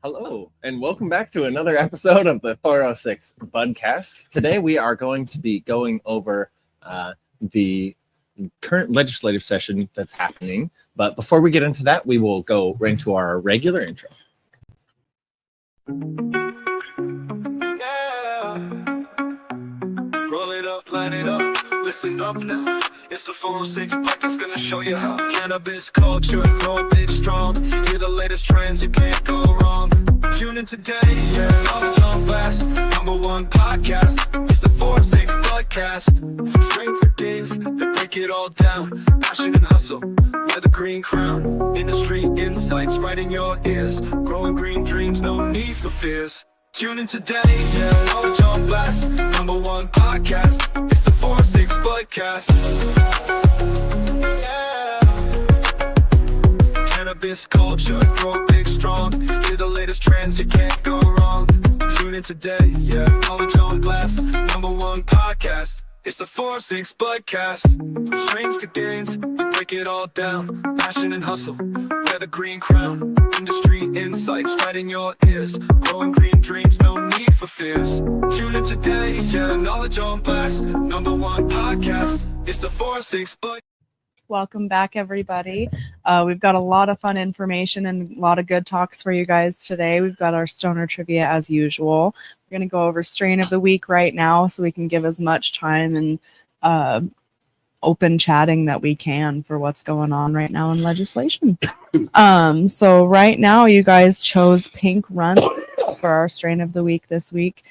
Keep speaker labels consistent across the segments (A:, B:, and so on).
A: Hello, and welcome back to another episode of the 406 Budcast. Today we are going to be going over the current legislative session that's happening. But before we get into that, we will go right into our regular intro.
B: Yeah. Roll it up, line it up, listen up now. It's the 406 Budcast, gonna show you how cannabis culture, grow big strong. Hear the latest trends, you can't go wrong. Tune in today, yeah, knowledge on blast. #1 podcast, it's the 406 Budcast. From strength to gains, they break it all down. Passion and hustle, wear the green crown. Industry insights right in your ears. Growing green dreams, no need for fears. Tune in today, yeah, knowledge on blast. #1 podcast, it's the 406 Budcast. Yeah. Cannabis culture, grow big strong. Hear the latest trends, you can't go wrong. Tune in today, yeah, knowledge on blast. #1 podcast, it's the 406 Budcast. From strengths to gains, we break it all down. Passion and hustle, wear the green crown. Industry insights right in your ears. Growing green dreams, no need for fears. Tune in today, yeah, knowledge on blast. #1 podcast, it's the 406 Budcast.
C: Welcome back, everybody. We've got a lot of fun information and a lot of good talks for you guys today. We've got our stoner trivia as usual. We're going to go over strain of the week right now so we can give as much time and open chatting that we can for what's going on right now in legislation. So right now you guys chose Pink Run for our strain of the week this week.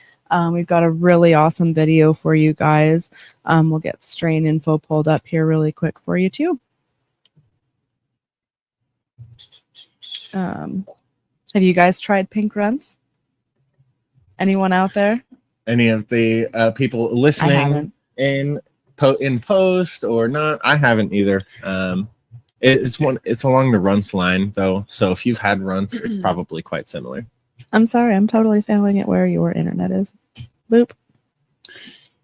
C: We've got a really awesome video for you guys. We'll get strain info pulled up here really quick for you too. Have you guys tried Pink Runs? Anyone out there?
A: Any of the people listening in post or not? I haven't either. It's along the runts line though, so if you've had runts, it's probably quite similar.
C: I'm sorry, I'm totally failing at where your internet is. Boop.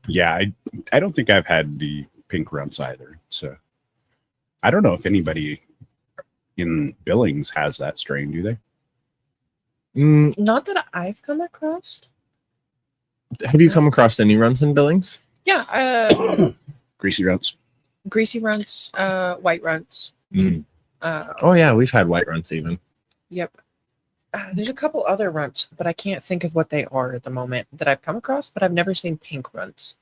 D: Yeah, I don't think I've had the Pink Runs either. So I don't know if anybody in Billings has that strain, do they?
E: Not that I've come across.
A: Have you come across any runs in Billings?
E: Yeah,
D: Greasy Runs.
E: greasy runts, white runts.
A: Oh yeah, we've had white runs even.
E: Yep. There's a couple other runts, but I can't think of what they are at the moment that I've come across, but I've never seen pink runts.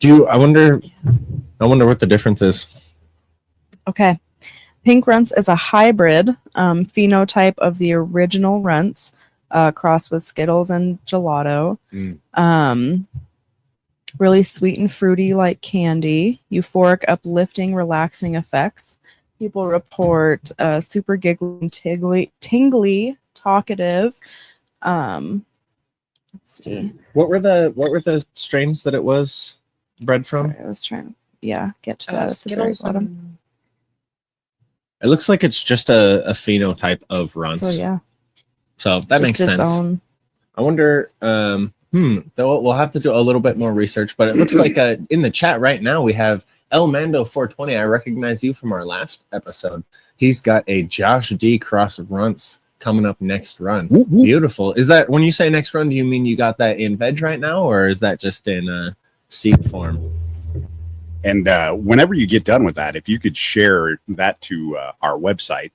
A: I wonder what the difference is.
C: Okay. Pink Runts is a hybrid phenotype of the original Runts crossed with Skittles and gelato. Really sweet and fruity like candy. Euphoric, uplifting, relaxing effects. People report super giggly, tingly, talkative. Let's see.
A: What were the strains that it was bred from?
C: Sorry, I was trying to get to that.
E: Skittles.
A: It looks like it's just a phenotype of runts.
C: So yeah.
A: So that makes
C: Just its
A: sense.
C: own.
A: I wonder. Though we'll have to do a little bit more research, but it looks like in the chat right now we have El Mando 420. I recognize you from our last episode. He's got a Josh D cross runts coming up next run.
D: Whoop, whoop.
A: Beautiful. Is that when you say next run? Do you mean you got that in veg right now, or is that just in seed form?
D: And whenever you get done with that, if you could share that to our website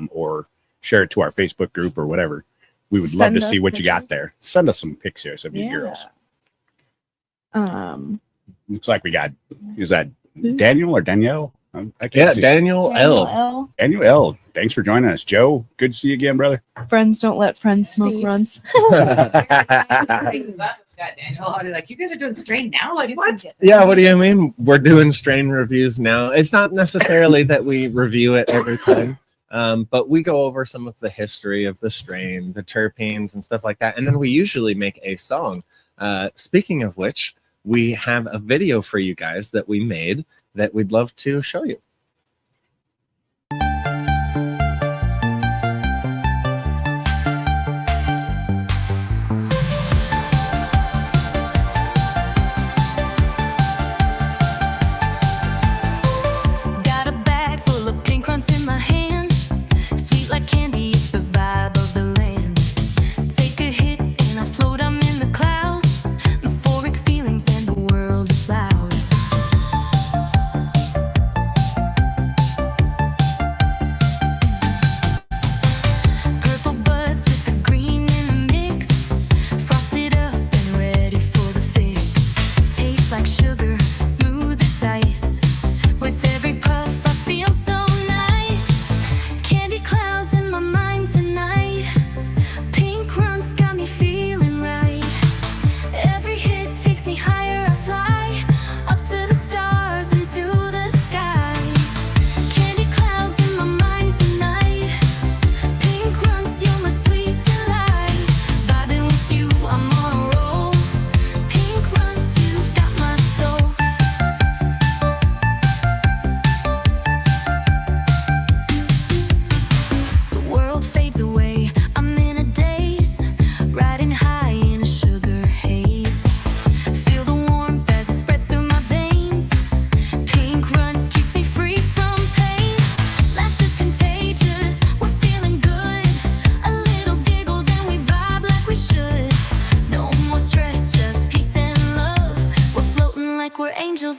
D: or share it to our Facebook group or whatever, we would love to see what you got there. Send us some pics here, some of you girls. Looks like we got, is that Daniel or Danielle? I can't see.
A: Daniel L.
D: Daniel L. Thanks for joining us. Joe, good to see you again, brother.
C: Friends don't let friends smoke
E: Steve.
C: Runts.
F: Like, you guys are doing strain now? Like, what?
A: Yeah, what do you mean? We're doing strain reviews now. It's not necessarily that we review it every time, but we go over some of the history of the strain, the terpenes and stuff like that. And then we usually make a song. Speaking of which, we have a video for you guys that we made that we'd love to show you.
G: Got a bag full of pink runs in my hand, sweet like candy, it's the vibe of the land.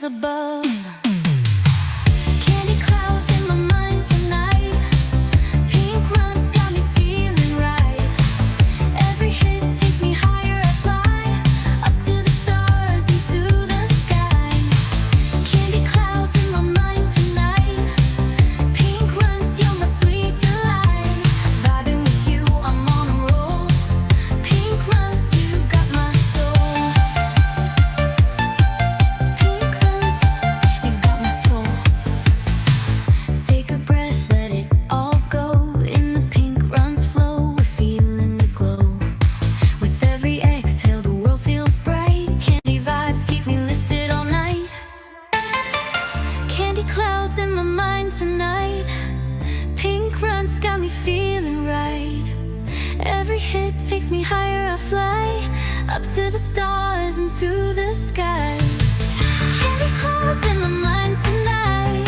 G: rainbows above. Candy clouds in my mind tonight. Pink runs got me feeling right. Every hit takes me higher, I fly up to the stars into the sky. Candy clouds in my mind tonight. Pink runs, you're my sweet delight. Vibing with you, I'm on a roll. Pink runs, you've got my soul. Pink runs, you've got my soul. Take a breath, let it all go. In the pink runs flow, we're feeling the glow. With every exhale, the world feels bright. Candy vibes keep me lifted all night. Candy clouds in my mind tonight. Pink runs got me feeling right. Every hit takes me higher, I fly up to the stars into the sky. Candy clouds in my mind tonight.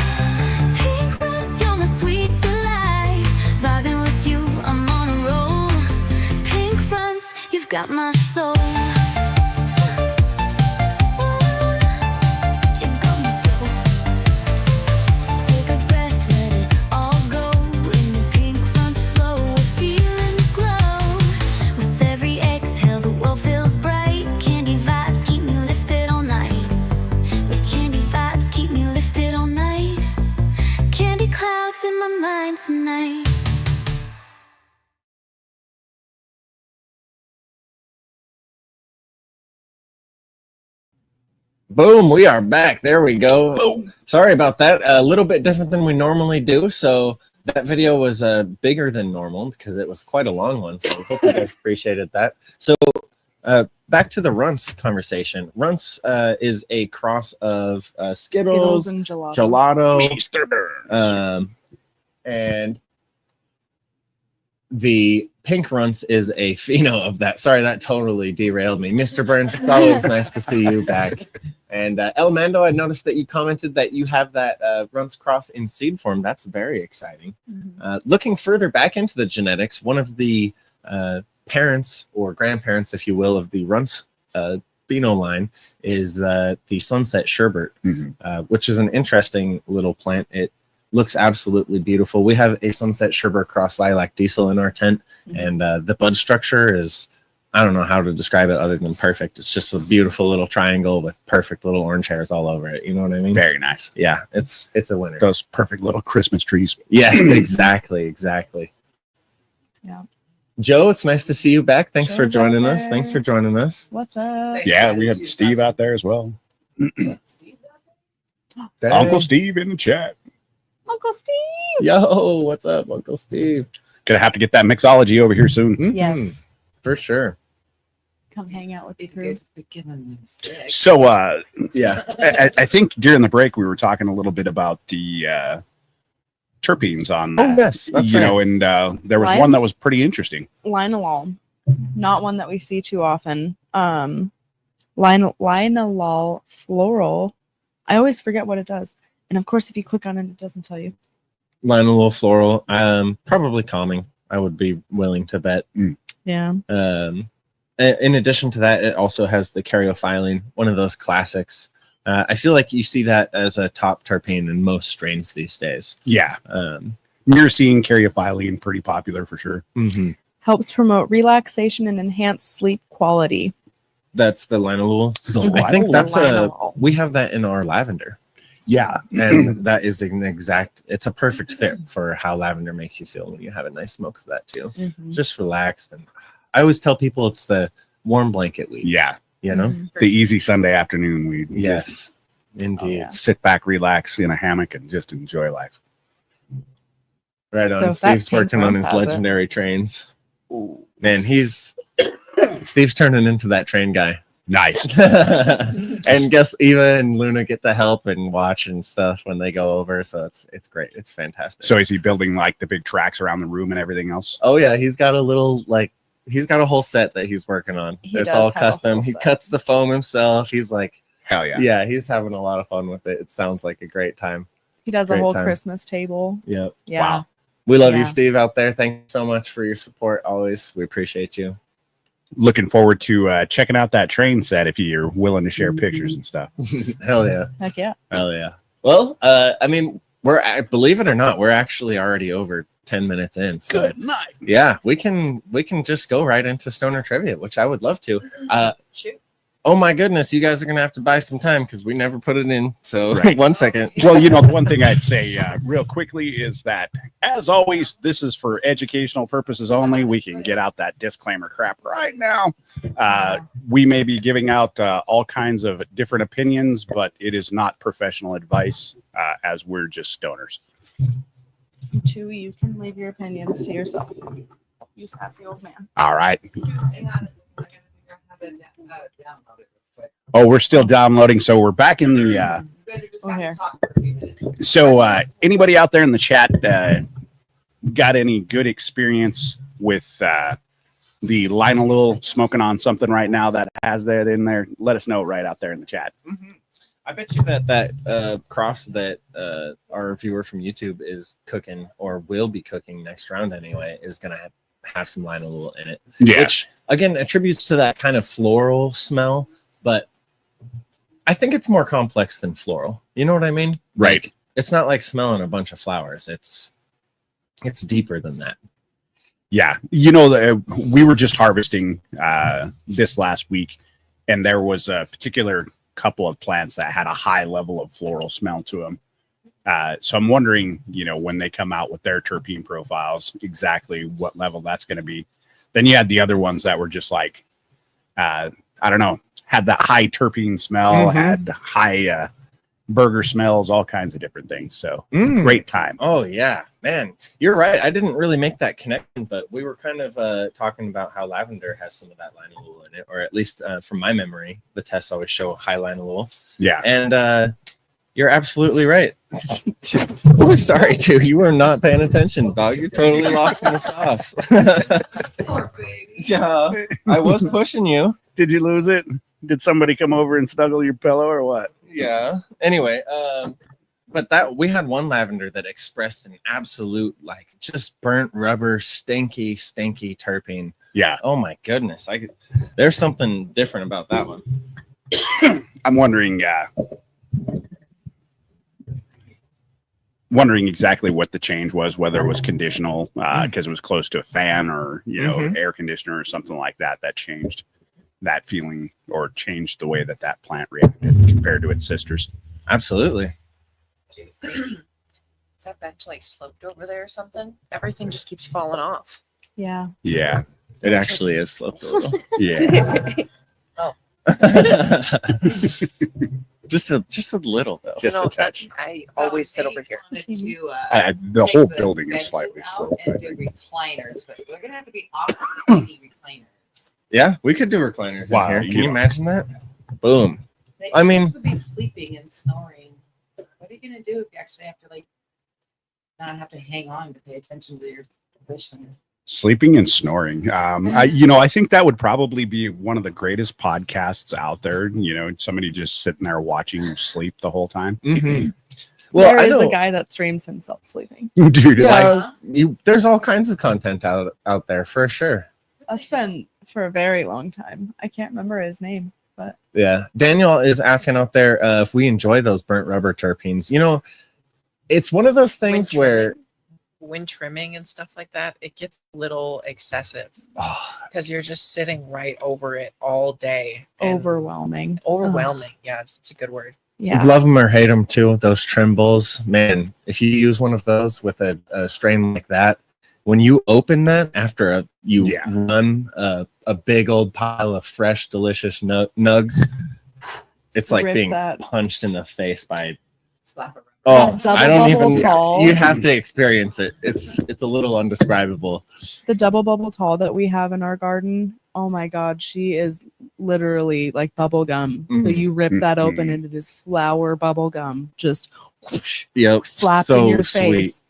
G: Pink runs, you're my sweet delight. Vibing with you, I'm on a roll. Pink runs, you've got my soul. You've got my soul. Take a breath, let it all go. In the pink runs flow, we're feeling the glow. With every exhale, the world feels bright. Candy vibes keep me lifted all night. With candy vibes keep me lifted all night. Candy clouds in my mind tonight.
A: Boom, we are back. There we go. Boom. Sorry about that. A little bit different than we normally do. So that video was bigger than normal because it was quite a long one. So I hope you guys appreciated that. So back to the Runts conversation. Runts is a cross of Skittles,
C: and gelato.
A: And the pink Runts is a pheno of that. Sorry, that totally derailed me. Mr. Burns, it's always nice to see you back. And El Mando, I noticed that you commented that you have that Runts cross in seed form. That's very exciting. Looking further back into the genetics, one of the parents or grandparents, if you will, of the Runts pheno line is the Sunset Sherbet, which is an interesting little plant. It looks absolutely beautiful. We have a Sunset Sherbet cross lilac diesel in our tent, and the bud structure is, I don't know how to describe it other than perfect. It's just a beautiful little triangle with perfect little orange hairs all over it. You know what I mean?
D: Very nice.
A: Yeah, it's a winner.
D: Those perfect little Christmas trees.
A: Yes, exactly.
C: Yeah.
A: Joe, it's nice to see you back. Thanks for
C: Joe's
A: joining
C: out
A: us.
C: there.
A: Thanks for joining us.
C: What's up?
D: Yeah, we have Steve out there as well.
A: Dang.
D: Uncle Steve in the chat.
C: Uncle Steve.
A: Yo, what's up, Uncle Steve?
D: Gonna have to get that mixology over here soon.
A: Mhm,
C: Yes.
A: for sure.
C: Come hang out with the
F: You
C: crew.
F: guys are getting sick.
D: So
A: Yeah.
D: I think during the break we were talking a little bit about the terpenes on
A: Oh, yes, that's
D: you
A: right.
D: know, and there was
C: Right.
D: one that was pretty interesting.
C: Linalol, not one that we see too often. Linalol floral. I always forget what it does. And of course, if you click on it, it doesn't tell you.
A: Linalool floral. Probably calming. I would be willing to bet.
C: Yeah.
A: In addition to that, it also has the caryophyllene, one of those classics. I feel like you see that as a top terpene in most strains these days.
D: Yeah, myrcene, caryophyllene, pretty popular for sure.
C: Helps promote relaxation and enhance sleep quality.
A: That's the linalool.
D: The
A: I think
D: linalool.
A: that's
C: Linalool.
A: we have that in our lavender.
D: Yeah,
A: And that is it's a perfect fit for how lavender makes you feel when you have a nice smoke of that too. Just relaxed. And I always tell people it's the warm blanket weed.
D: yeah.
A: You know?
D: The easy Sunday afternoon, we just
A: Yes. Indeed.
D: sit back, relax in a hammock, and just enjoy life.
A: Right
C: So
A: on.
C: if that
A: Steve's working on
C: pink
A: his
C: ones has it.
A: legendary trains. Man, Steve's turning into that train guy.
D: Nice.
A: And guess Eva and Luna get to help and watch and stuff when they go over. So it's great. It's fantastic.
D: So is he building like the big tracks around the room and everything else?
A: Oh yeah, he's got a whole set that he's working on.
C: He
A: It's
C: does
A: all
C: have a
A: custom.
C: whole
A: He
C: set.
A: cuts the foam himself. He's like,
D: Hell yeah.
A: yeah, he's having a lot of fun with it. It sounds like a great time.
C: He does a
A: Great
C: whole
A: time.
C: Christmas table.
A: Yep.
C: Yeah.
D: Wow.
A: We love you,
C: Yeah.
A: Steve, out there. Thanks so much for your support always. We appreciate you.
D: looking forward to checking out that train set if you're willing to share pictures and stuff.
A: Hell yeah.
C: Heck yeah.
A: Hell yeah. Well, I mean, believe it or not, we're actually already over 10 minutes in. So
D: Good night.
A: yeah, we can just go right into Stoner Trivia, which I would love to.
F: Shoot.
A: Oh my goodness, you guys are gonna have to buy some time because we never put it in. So
D: Right.
A: 1 second.
D: Well, you know, the one thing I'd say real quickly is that, as always, this is for educational purposes only. We can get out that disclaimer crap right now. We may be giving out all kinds of different opinions, but it is not professional advice, as we're just stoners.
C: Two, you can leave your opinions to yourself. You sassy old man.
D: All right.
F: Hang on. I gotta figure out how to download it real quick.
D: Oh, we're still downloading, so we're back in the.
F: You guys are just
C: Oh, here.
F: having talk for a few minutes.
D: So, anybody out there in the chat got any good experience with the Linalool smoking on something right now that has that in there? Let us know right out there in the chat.
A: I bet you that cross that our viewer from YouTube is cooking or will be cooking next round anyway is gonna have some linalool in it.
D: Yeah.
A: Which again attributes to that kind of floral smell, but I think it's more complex than floral. You know what I mean?
D: Right.
A: Like, it's not like smelling a bunch of flowers. It's deeper than that.
D: Yeah. You know, we were just harvesting this last week, and there was a particular couple of plants that had a high level of floral smell to them. So I'm wondering, you know, when they come out with their terpene profiles, exactly what level that's going to be. Then you had the other ones that were just like, I don't know, had that high terpene smell, had high burger smells, all kinds of different things. So great time.
A: Oh yeah, man, you're right. I didn't really make that connection, but we were kind of talking about how lavender has some of that linalool in it, or at least from my memory, the tests always show high linalool.
D: Yeah.
A: And you're absolutely right. Oh, sorry, too. You were not paying attention, dog. You're totally lost in the sauce.
F: Poor baby.
A: Yeah, I was pushing you.
D: Did you lose it? Did somebody come over and snuggle your pillow or what?
A: Yeah. Anyway, but that we had one lavender that expressed an absolute like just burnt rubber, stinky terpene.
D: Yeah.
A: Oh my goodness. There's something different about that one.
D: I'm wondering exactly what the change was, whether it was conditional because it was close to a fan or, you know, air conditioner or something like that changed that feeling or changed the way that plant reacted compared to its sisters.
A: Absolutely.
E: Is that bench like sloped over there or something? Everything just keeps falling off.
C: Yeah.
D: Yeah.
A: It actually is sloped a little.
D: Yeah.
E: Oh.
A: just a little though.
D: Just
E: You know,
D: a touch.
E: I always sit over here.
D: The
F: Take
D: whole building is
F: benches
D: slightly
F: out
D: sloped. I
F: and do
D: think.
F: recliners, but they're gonna have to be awkward recliners.
A: Yeah, we could do recliners
D: Wow,
A: in here.
D: you
A: Can you
D: know.
A: imagine that? Boom.
F: They
A: I mean-
F: would be sleeping and snoring. What are you gonna do if you actually have to like not have to hang on to pay attention to your position?
D: Sleeping and snoring. I think that would probably be one of the greatest podcasts out there. You know, somebody just sitting there watching you sleep the whole time.
A: Well,
C: There
A: I
C: is
A: know,
C: a guy that streams himself sleeping.
D: Dude,
A: yeah, there's all kinds of content out there for sure.
C: That's been for a very long time. I can't remember his name, but
A: Yeah. Daniel is asking out there if we enjoy those burnt rubber terpenes. You know, it's one of those things where
E: When trimming and stuff like that, it gets a little excessive
A: oh,
E: because you're just sitting right over it all day. and
C: overwhelming.
E: Overwhelming. Yeah, it's a good word.
C: Yeah.
A: love them or hate them too. Those trim bowls, man. If you use one of those with a strain like that, when you open that after you
D: Yeah.
A: run a big old pile of fresh, delicious nugs, it's like
C: Rip
A: being
C: that.
A: punched in the face by.
F: Slap around.
A: Oh,
C: That
A: I don't
C: double
A: even.
C: tall.
A: You have to experience it. It's a little undescribable.
C: The double bubble tall that we have in our garden. Oh my God, she is literally like bubble gum. So
A: Mhm.
C: you rip that open
D: Mhm.
C: and it is flower bubble gum, just whoosh,
A: Yep,
C: slapping
A: so
C: your
A: sweet.
C: face.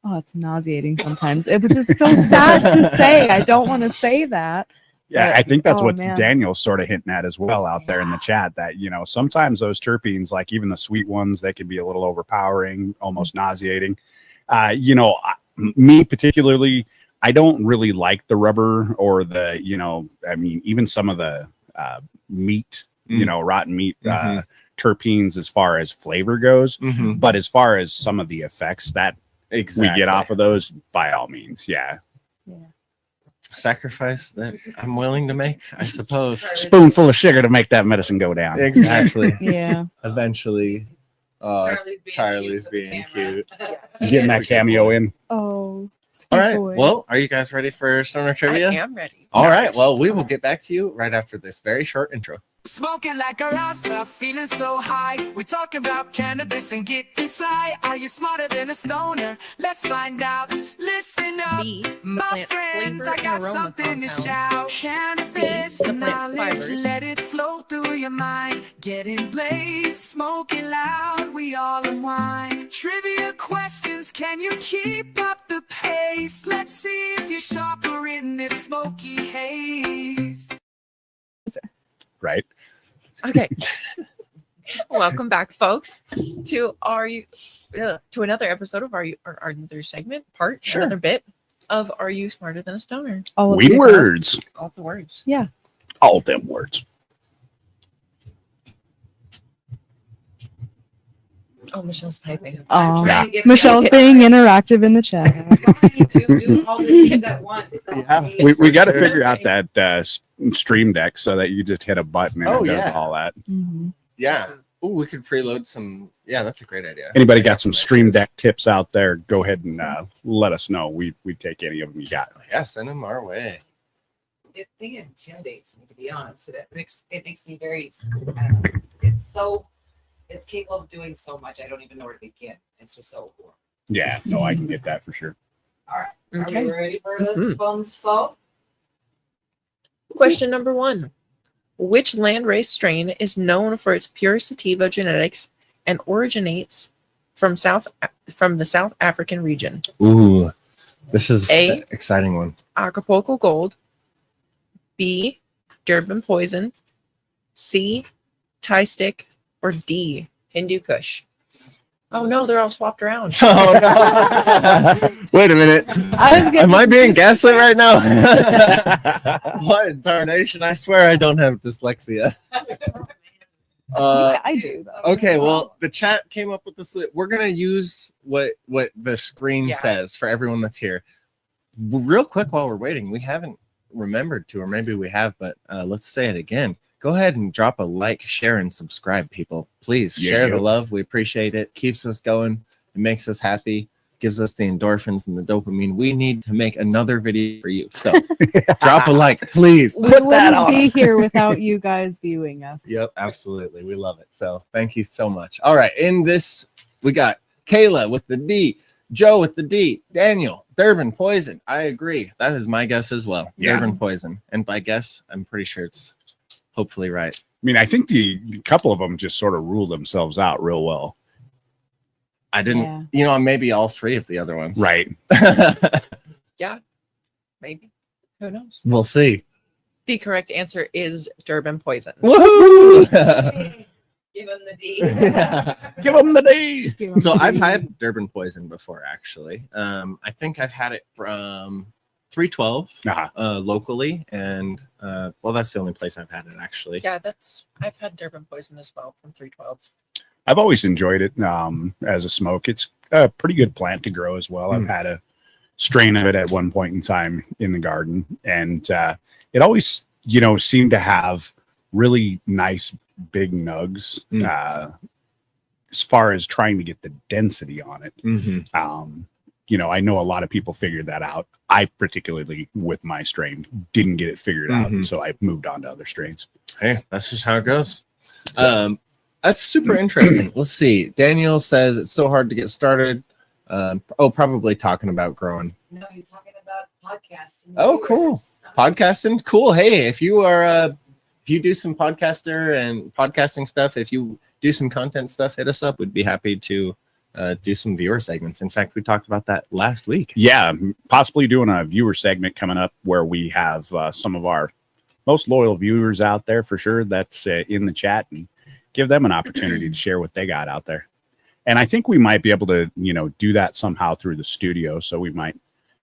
C: Oh, it's nauseating sometimes. It was just so sad to say. I don't want to say that.
D: Yeah,
C: But-
D: I think that's
C: oh,
D: what
C: man.
D: Daniel's sort of hinting at as well out there in the chat, that, you know, sometimes those terpenes, like even the sweet ones, they can be a little overpowering, almost nauseating. Me particularly, I don't really like the rubber or the, I mean, even some of the meat, rotten meat terpenes as far as flavor goes. But as far as some of the effects that we get off of those, by all means, yeah.
A: Sacrifice that I'm willing to make, I suppose.
D: Spoonful of sugar to make that medicine go down.
A: Exactly.
C: Yeah.
A: Eventually, Charlie's being cute.
D: Getting that cameo in.
C: Oh.
A: All right.
C: boy.
A: Well, are you guys ready for Stoner
E: I
A: Trivia?
E: am ready.
A: All right. Well, we will get back to you right after this very short intro.
B: Smoking like a rasta, feeling so high. We talk about cannabis and getting fly. Are you smarter than a stoner? Let's find out. Listen up,
E: B, the
B: my
E: plant's
B: friends.
E: flavor
B: I
E: and
B: got
E: aroma
B: something to
E: compounds.
B: shout. Cannabis
E: C, the plant's
B: knowledge,
E: fibers.
B: let it flow through your mind. Getting blazed, smoking loud. We all unwind. Trivia questions, can you keep up the pace? Let's see if you're sharper in this smoky haze.
D: Right.
E: Okay. Welcome back, folks, to to another episode of our another segment another bit of Are You Smarter Than a Stoner?
C: All of
D: We
C: the above.
D: words.
E: All of the words.
C: Yeah.
D: All them words.
E: Oh, Michelle's typing.
C: Oh,
D: Yeah.
C: Michelle's being interactive in the chat.
F: Trying to do all the things at once.
D: We got to figure out that stream deck so that you just hit a button and
A: Oh,
D: it does
A: yeah.
D: all that.
C: Mhm.
A: Yeah. Ooh, we could preload some. Yeah, that's a great idea.
D: Anybody got some stream deck tips out there? Go ahead and let us know. We take any of them you got.
A: Yeah, send them our way.
F: The thing intimidates me, to be honest. It makes me very, I don't know, it's capable of doing so much. I don't even know where to begin. It's just so cool.
D: Yeah, no, I can get that for sure.
F: All right. Are
E: Okay.
F: we ready for this fun stuff?
E: Question number 1. Which landrace strain is known for its pure sativa genetics and originates from the South African region?
A: Ooh, this is
E: A.
A: an exciting one.
E: Acapulco Gold. B. Durban Poison. C. Thai Stick. Or D. Hindu Kush. Oh no, they're all swapped around.
A: Oh no! Wait a minute. Am I being gaslit right now? What darnation! I swear I don't have dyslexia.
C: I do though.
A: Okay, well, the chat came up with this. We're gonna use what the screen
E: Yeah.
A: says for everyone that's here. Real quick, while we're waiting, we haven't remembered to, or maybe we have, but let's say it again. Go ahead and drop a like, share, and subscribe, people. Please share the love. We appreciate it. Keeps us going. It makes us happy. Gives us the endorphins and the dopamine we need to make another video for you. So drop a like, please.
C: We wouldn't be here without you guys viewing us.
A: Yep, absolutely. We love it. So thank you so much. All right. In this, we got Kayla with the D, Joe with the D, Daniel, Durban Poison. I agree. That is my guess as well.
D: Yeah.
A: Durban Poison. And by guess, I'm pretty sure it's hopefully right.
D: I mean, I think the couple of them just sort of rule themselves out real well.
A: I didn't, maybe all three of the other ones.
D: Right.
E: Maybe. Who knows?
A: We'll see.
E: The correct answer is Durban Poison.
A: Woohoo!
F: Give him the D.
D: Give them the D.
A: So I've had Durban Poison before, actually. I think I've had it from 312 locally, and well, that's the only place I've had it, actually.
E: Yeah, I've had Durban Poison as well from 312.
D: I've always enjoyed it as a smoke. It's a pretty good plant to grow as well. I've had a strain of it at one point in time in the garden, and it always, seemed to have really nice big nugs as far as trying to get the density on it. I know a lot of people figured that out. I particularly, with my strain, didn't get it figured out, and so I moved on to other strains.
A: Hey, that's just how it goes. That's super interesting. Let's see. Daniel says it's so hard to get started. Probably talking about growing.
F: No, he's talking about podcasting.
A: Oh, cool. Podcasting, cool. Hey, if you are, if you do some podcasting stuff, if you do some content stuff, hit us up. We'd be happy to do some viewer segments. In fact, we talked about that last week.
D: Yeah, possibly doing a viewer segment coming up where we have some of our most loyal viewers out there for sure. That's in the chat, and give them an opportunity to share what they got out there. And I think we might be able to, do that somehow through the studio. So we might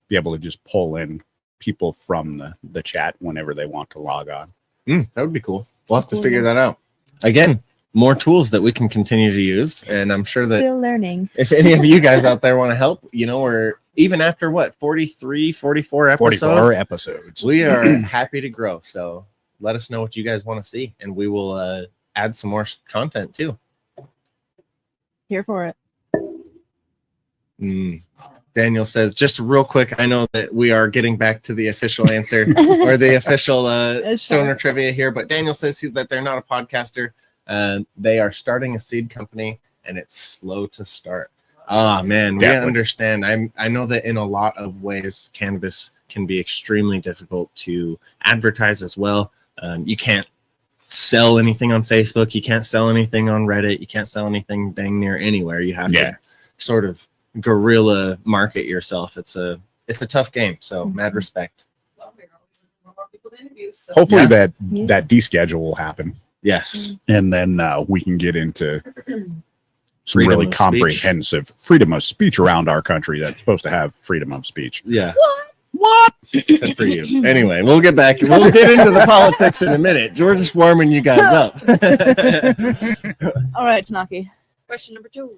D: be able to just pull in people from the chat whenever they want to log on.
A: That would be cool. We'll have to figure that out. Again, more tools that we can continue to use. And I'm sure that
C: Still learning.
A: if any of you guys out there want to help, we're even after 43, 44 episodes,
D: 44 episodes.
A: we are happy to grow. So let us know what you guys want to see, and we will add some more content too.
C: Here for it.
A: Daniel says, just real quick, I know that we are getting back to the official answer or the official stoner trivia here, but Daniel says that they're not a podcaster. They are starting a seed company, and it's slow to start. Oh man, we understand. I know that in a lot of ways, cannabis can be extremely difficult to advertise as well. You can't sell anything on Facebook. You can't sell anything on Reddit. You can't sell anything dang near anywhere. You have to sort of guerrilla market yourself. It's a tough game. So mad respect.
F: Well, we're always looking for more people to interview. So.
D: Hopefully that deschedule will happen.
A: Yes.
D: And then we can get into some
A: Freedom
D: really
A: of
D: comprehensive freedom of speech around our country that's supposed to have freedom of speech.
A: Yeah.
D: What?
A: Except for you. Anyway, we'll get back. We'll get into the politics in a minute. We're just warming you guys up.
C: All right, Tanaki.
E: Question number 2.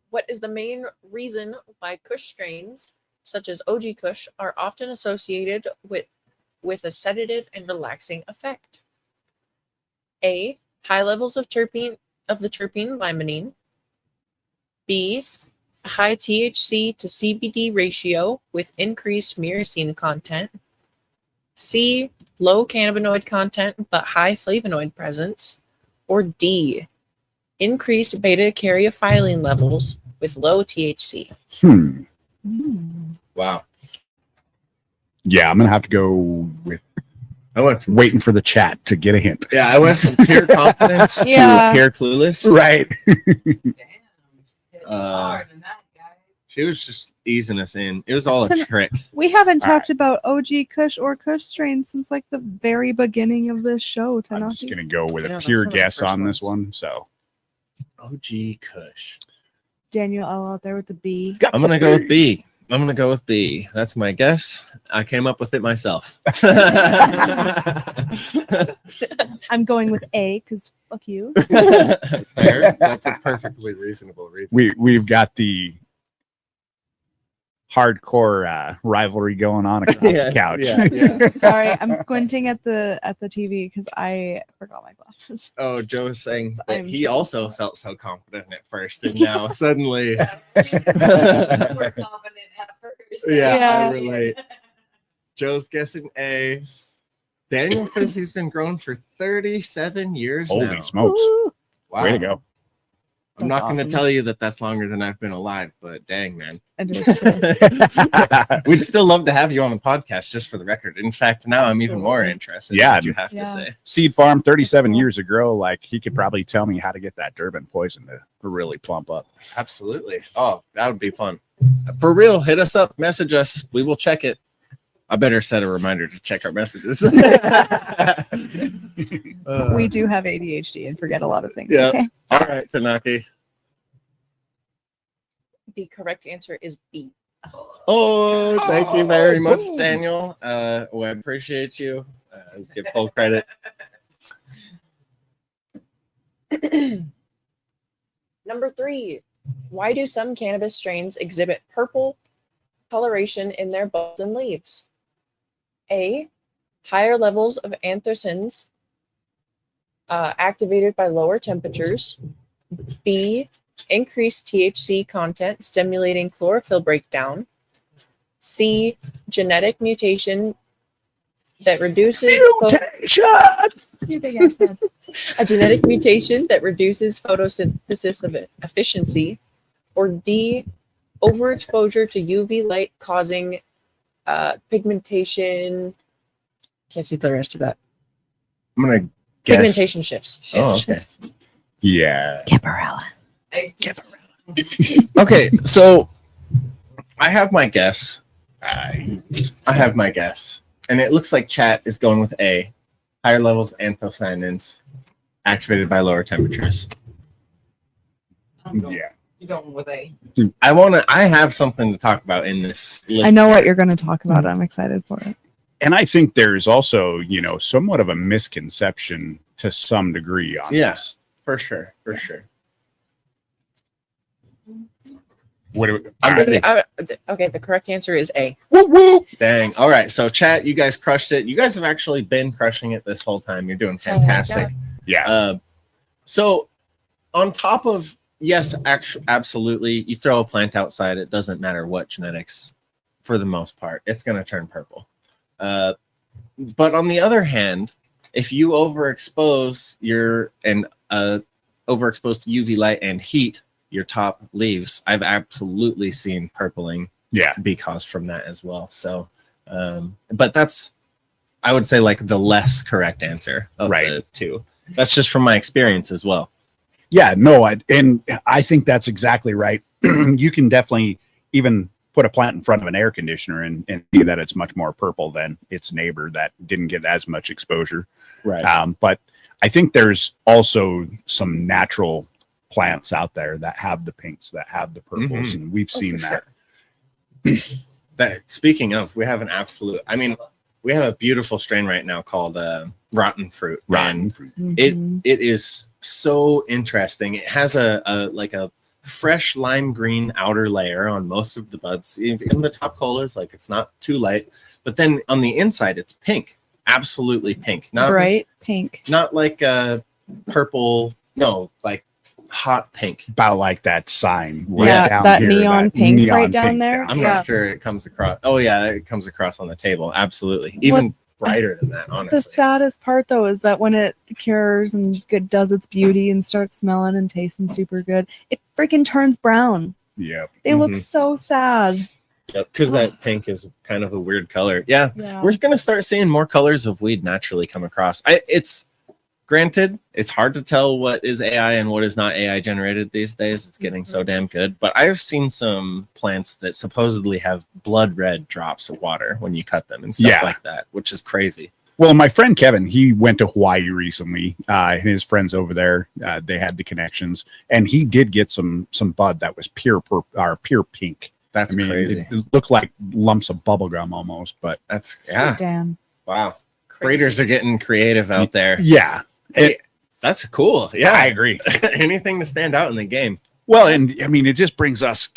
E: What is the main reason why Kush strains, such as OG Kush, are often associated with a sedative and relaxing effect? A. High levels of the terpene limonene. B. A high THC to CBD ratio with increased myrcene content. C. Low cannabinoid content but high flavonoid presence. Or D. Increased beta-caryophyllene levels with low THC.
A: Wow.
D: Yeah, I'm gonna have to go with.
A: I went from
D: Waiting for the chat to get a hint.
A: I went from pure confidence to pure clueless.
D: Right.
F: Damn. Hard tonight, guys.
A: She was just easing us in. It was all a trick.
C: We haven't
D: All
C: talked about OG Kush or Kush strain since like the very beginning of this show,
D: I'm just
C: Tanaki.
D: gonna go with
E: I know,
D: a
E: that's
D: pure
E: one of the
D: guess
E: first
D: on this
E: ones.
D: one. So
A: OG Kush.
C: Daniel L out there with the B.
A: I'm gonna go with B. That's my guess. I came up with it myself.
C: I'm going with A because fuck you.
A: Fair. That's a perfectly reasonable reason.
D: we've got the hardcore rivalry going on across the couch.
A: Yeah.
C: Sorry, I'm squinting at the TV because I forgot my glasses.
A: Oh, Joe's saying that
C: I'm
A: he
C: sure.
A: also felt so confident at first, and now suddenly,
F: We're confident at first.
A: I relate. Joe's guessing A. Daniel says he's been growing for 37 years
D: Holy
A: now.
D: smokes!
C: Woo.
A: Wow.
D: Way to go.
A: I'm not going to
C: Awesome.
A: tell you that that's longer than I've been alive, but dang, man.
C: It is true.
A: We'd still love to have you on the podcast, just for the record. In fact, now I'm even more interested in what you have
C: Yeah.
A: to say.
D: Seed farm, 37 years ago. Like he could probably tell me how to get that Durban poison to really plump up.
A: Absolutely. Oh, that would be fun. For real, hit us up, message us. We will check it. I better set a reminder to check our messages.
C: We do have ADHD and forget a lot of things.
A: Yeah.
C: Okay.
A: All right, Tanaki.
E: The correct answer is B.
A: Oh, thank you very much, Daniel. I appreciate you. Give full credit.
E: Number 3. Why do some cannabis strains exhibit purple coloration in their buds and leaves? A. Higher levels of anthocyanins activated by lower temperatures. B. Increased THC content stimulating chlorophyll breakdown. C. Genetic mutation that reduces
C: You big ass head.
E: a genetic mutation that reduces photosynthesis of efficiency. Or D. Overexposure to UV light causing pigmentation. Can't see the rest of that.
A: I'm going to guess.
E: Pigmentation shifts.
A: Oh, okay.
D: Yeah.
C: Caparella.
A: Okay, so I have my guess. I have my guess. And it looks like chat is going with A. Higher levels of anthocyanins activated by lower temperatures.
D: Yeah.
F: You going with A?
A: I have something to talk about in this list
C: I know
A: here.
C: what you're going to talk about. I'm excited for it.
D: And I think there's also, somewhat of a misconception to some degree on
A: Yes,
D: this.
A: for sure. For sure.
D: What do we,
E: Okay, the correct answer is A.
D: woo, woo.
A: Dang. All right. So, chat, you guys crushed it. You guys have actually been crushing it this whole time. You're doing fantastic.
D: Yeah.
A: So, on top of, yes, absolutely, you throw a plant outside, it doesn't matter what genetics, for the most part, it's going to turn purple. But on the other hand, if you overexpose overexposed to UV light and heat your top leaves, I've absolutely seen purpling be caused from that as well. So, but that's, I would say, like the less correct answer of the two. That's just from my experience as well.
D: Yeah, no, I think that's exactly right. You can definitely even put a plant in front of an air conditioner and see that it's much more purple than its neighbor that didn't get as much exposure.
A: Right.
D: But I think there's also some natural plants out there that have the pinks, that have the purples, and we've seen that.
E: Sure.
A: That. Speaking of, we have an absolute. I mean, we have a beautiful strain right now called Rotten Fruit.
C: Mhm.
A: It is so interesting. It has a fresh lime green outer layer on most of the buds. In the top colors, like it's not too light, but then on the inside, it's pink, absolutely pink, not
C: Bright pink.
A: not like purple. No, like hot pink.
D: About like that sign. right
C: Yeah,
D: down
C: that
D: here,
C: neon pink
D: neon
C: right down
D: pink
C: there.
A: I'm
C: Yeah.
A: not sure it comes across. Oh yeah, it comes across on the table. Absolutely, even brighter than that. Honestly,
C: The saddest part though is that when it cures and does its beauty and starts smelling and tasting super good, it freaking turns brown.
D: Yeah.
C: They look
A: Mhm.
C: so sad.
A: because that pink is kind of a weird color. Yeah,
C: Yeah.
A: we're gonna start seeing more colors of weed naturally come across. It's granted, it's hard to tell what is AI and what is not AI generated these days. It's getting so damn good. But I've seen some plants that supposedly have blood red drops of water when you cut them and stuff like that, which is crazy.
D: Well, my friend Kevin, he went to Hawaii recently, and his friends over there, they had the connections, and he did get some bud that was pure pink.
A: That's crazy.
D: It looked like lumps of bubble gum almost, but
A: That's
C: Damn.
A: wow.
E: Crazy.
A: Breeders are getting creative out there.
D: yeah,
A: Hey, that's cool. Yeah,
D: I agree.
A: Anything to stand out in the game.
D: Well, and I mean, it just brings us,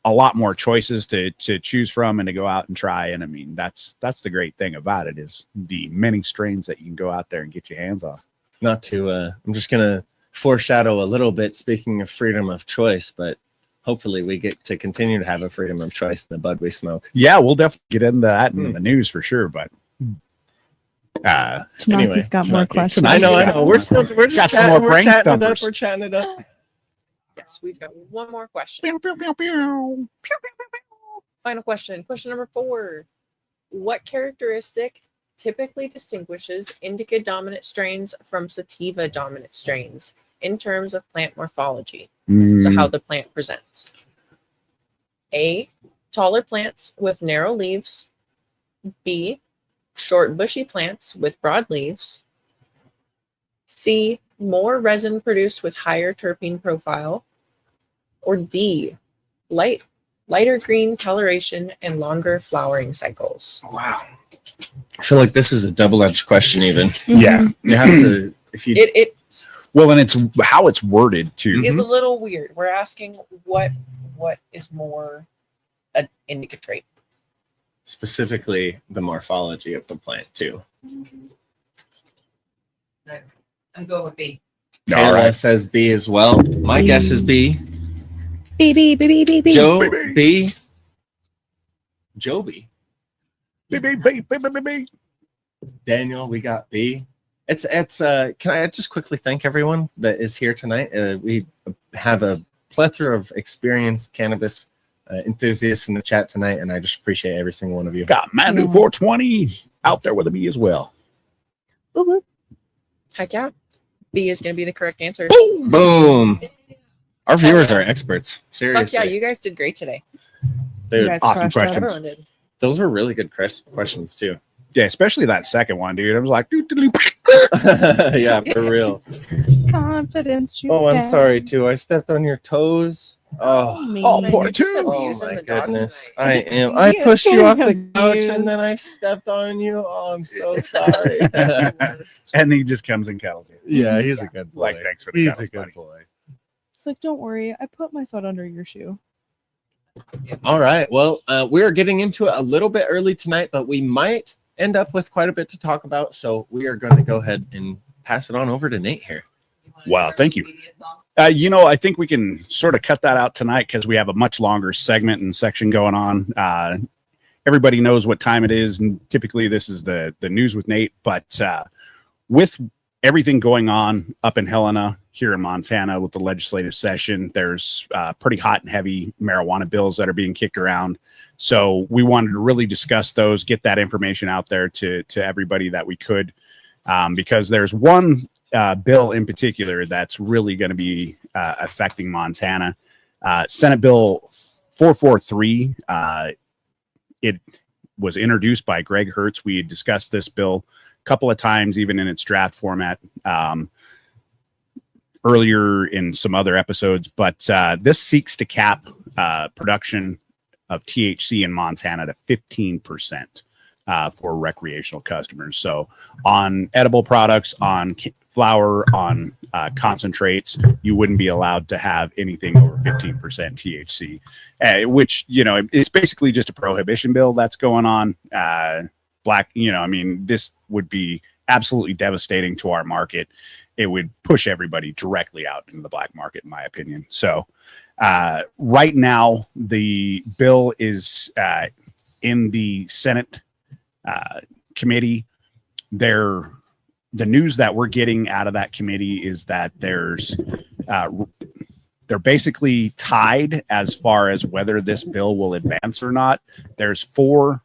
D: a lot more choices to choose from and to go out and try. And I mean, that's the great thing about it is the many strains that you can go out there and get your hands on.
A: Not to, I'm just gonna foreshadow a little bit. Speaking of freedom of choice, but hopefully we get to continue to have a freedom of choice in the bud we smoke.
D: Yeah, we'll definitely get into that in the news for sure. But
C: Tanaki's
A: Anyway,
C: got more
A: Tanaki.
C: questions.
A: I know. We're just
D: Got some
A: chatting,
D: more
A: we're
D: brain
A: chatting it up.
D: stumpers.
A: We're chatting it up.
E: Yes, we've got one more question.
D: pew, pew, pew, pew.
E: Final question. Question number 4. What characteristic typically distinguishes indica dominant strains from sativa dominant strains in terms of plant morphology? So how the plant presents. A, taller plants with narrow leaves. B, short bushy plants with broad leaves. C, more resin produced with higher terpene profile. Or D, lighter green coloration and longer flowering cycles.
A: Wow. I feel like this is a double-edged question. Even
D: Yeah.
A: you have to, if you
E: It
D: Well, and it's how it's worded too.
E: is a little weird. We're asking what is more an indica trait.
A: specifically the morphology of the plant too.
F: I'm going with B.
D: All
A: Kayla
D: right.
A: says B as well. My guess is B.
C: B.
A: Joe
D: B.
A: B. Joby. Daniel, we got B. It's can I just quickly thank everyone that is here tonight? We have a plethora of experienced cannabis enthusiasts in the chat tonight, and I just appreciate every single one of you.
D: Got Manu 420 out there with a B as well.
C: Woo woo.
E: Heck yeah. B is going to be the correct answer.
A: Boom. Our viewers are experts.
E: Fuck
A: Seriously.
E: yeah, you guys did great today.
A: Dude,
C: You guys
D: awesome
C: crushed it.
D: question.
E: Everyone did.
A: those were really good questions too.
D: Yeah, especially that second one, dude. I was like,
A: Yeah, for real.
C: confidence you
A: Oh, I'm
C: can.
A: sorry too. I stepped on your toes. Oh,
C: Me.
D: Oh, poor
E: You're just
D: too.
A: oh
E: abusing
A: my
E: the dog
A: goodness.
E: tonight.
A: I am. I
C: He
A: pushed
C: is
A: you off the
C: getting
A: couch
C: abused.
A: and then I stepped on you. Oh, I'm so sorry.
D: And he just comes and cuddles you.
A: Yeah, he's a good boy.
D: Like, thanks for the
A: He's
D: cuddles,
A: a good
D: buddy.
A: boy.
C: It's like, don't worry, I put my foot under your shoe.
A: All right. Well, we are getting into it a little bit early tonight, but we might end up with quite a bit to talk about. So we are going to go ahead and pass it on over to Nate here.
D: Wow, thank you. I think we can sort of cut that out tonight because we have a much longer segment and section going on. Everybody knows what time it is, and typically this is the news with Nate. But with everything going on up in Helena here in Montana with the legislative session, there's pretty hot and heavy marijuana bills that are being kicked around. So we wanted to really discuss those, get that information out there to everybody that we could, because there's one bill in particular that's really going to be affecting Montana. Senate Bill 443. It was introduced by Greg Hertz. We had discussed this bill a couple of times, even in its draft format, earlier in some other episodes. But this seeks to cap production of THC in Montana to 15% for recreational customers. So on edible products, on flower, on concentrates, you wouldn't be allowed to have anything over 15% THC, which, it's basically just a prohibition bill that's going on. This would be absolutely devastating to our market. It would push everybody directly out into the black market, in my opinion. So right now, the bill is in the Senate committee. The news that we're getting out of that committee is that they're basically tied as far as whether this bill will advance or not. There's 4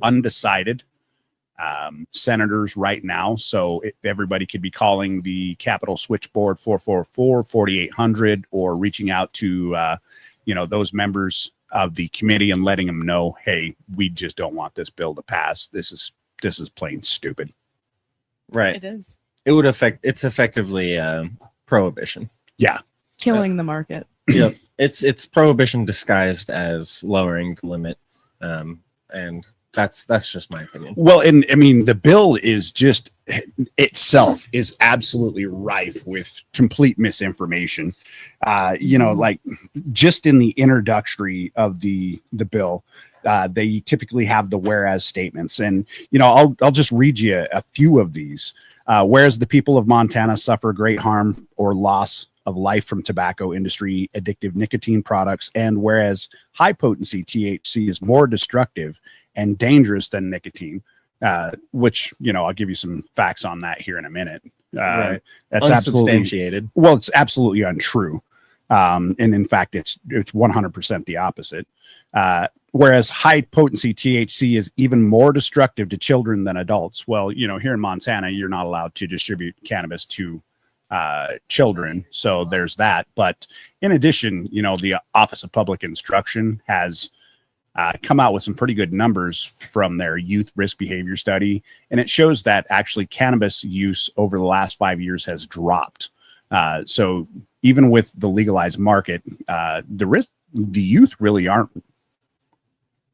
D: undecided senators right now. So if everybody could be calling the Capitol switchboard 444-4800 or reaching out to those members of the committee and letting them know, hey, we just don't want this bill to pass. This is plain stupid.
A: Right.
C: It is
A: It's effectively prohibition.
D: Yeah.
C: killing the market.
A: Yep. It's prohibition disguised as lowering the limit. And that's just my opinion.
D: Well, and I mean, the bill is just itself is absolutely rife with complete misinformation. Like just in the introductory of the bill, they typically have the whereas statements, and I'll just read you a few of these. Whereas the people of Montana suffer great harm or loss of life from tobacco industry addictive nicotine products, and whereas high potency THC is more destructive and dangerous than nicotine, which I'll give you some facts on that here in a minute.
A: Right.
D: That's absolutely
A: Unsubstantiated.
D: well, it's absolutely untrue. And in fact, it's 100% the opposite. Whereas high potency THC is even more destructive to children than adults. Well, here in Montana, you're not allowed to distribute cannabis to children. So there's that. But in addition, the Office of Public Instruction has come out with some pretty good numbers from their youth risk behavior study. And it shows that actually cannabis use over the last 5 years has dropped. So even with the legalized market, the youth really aren't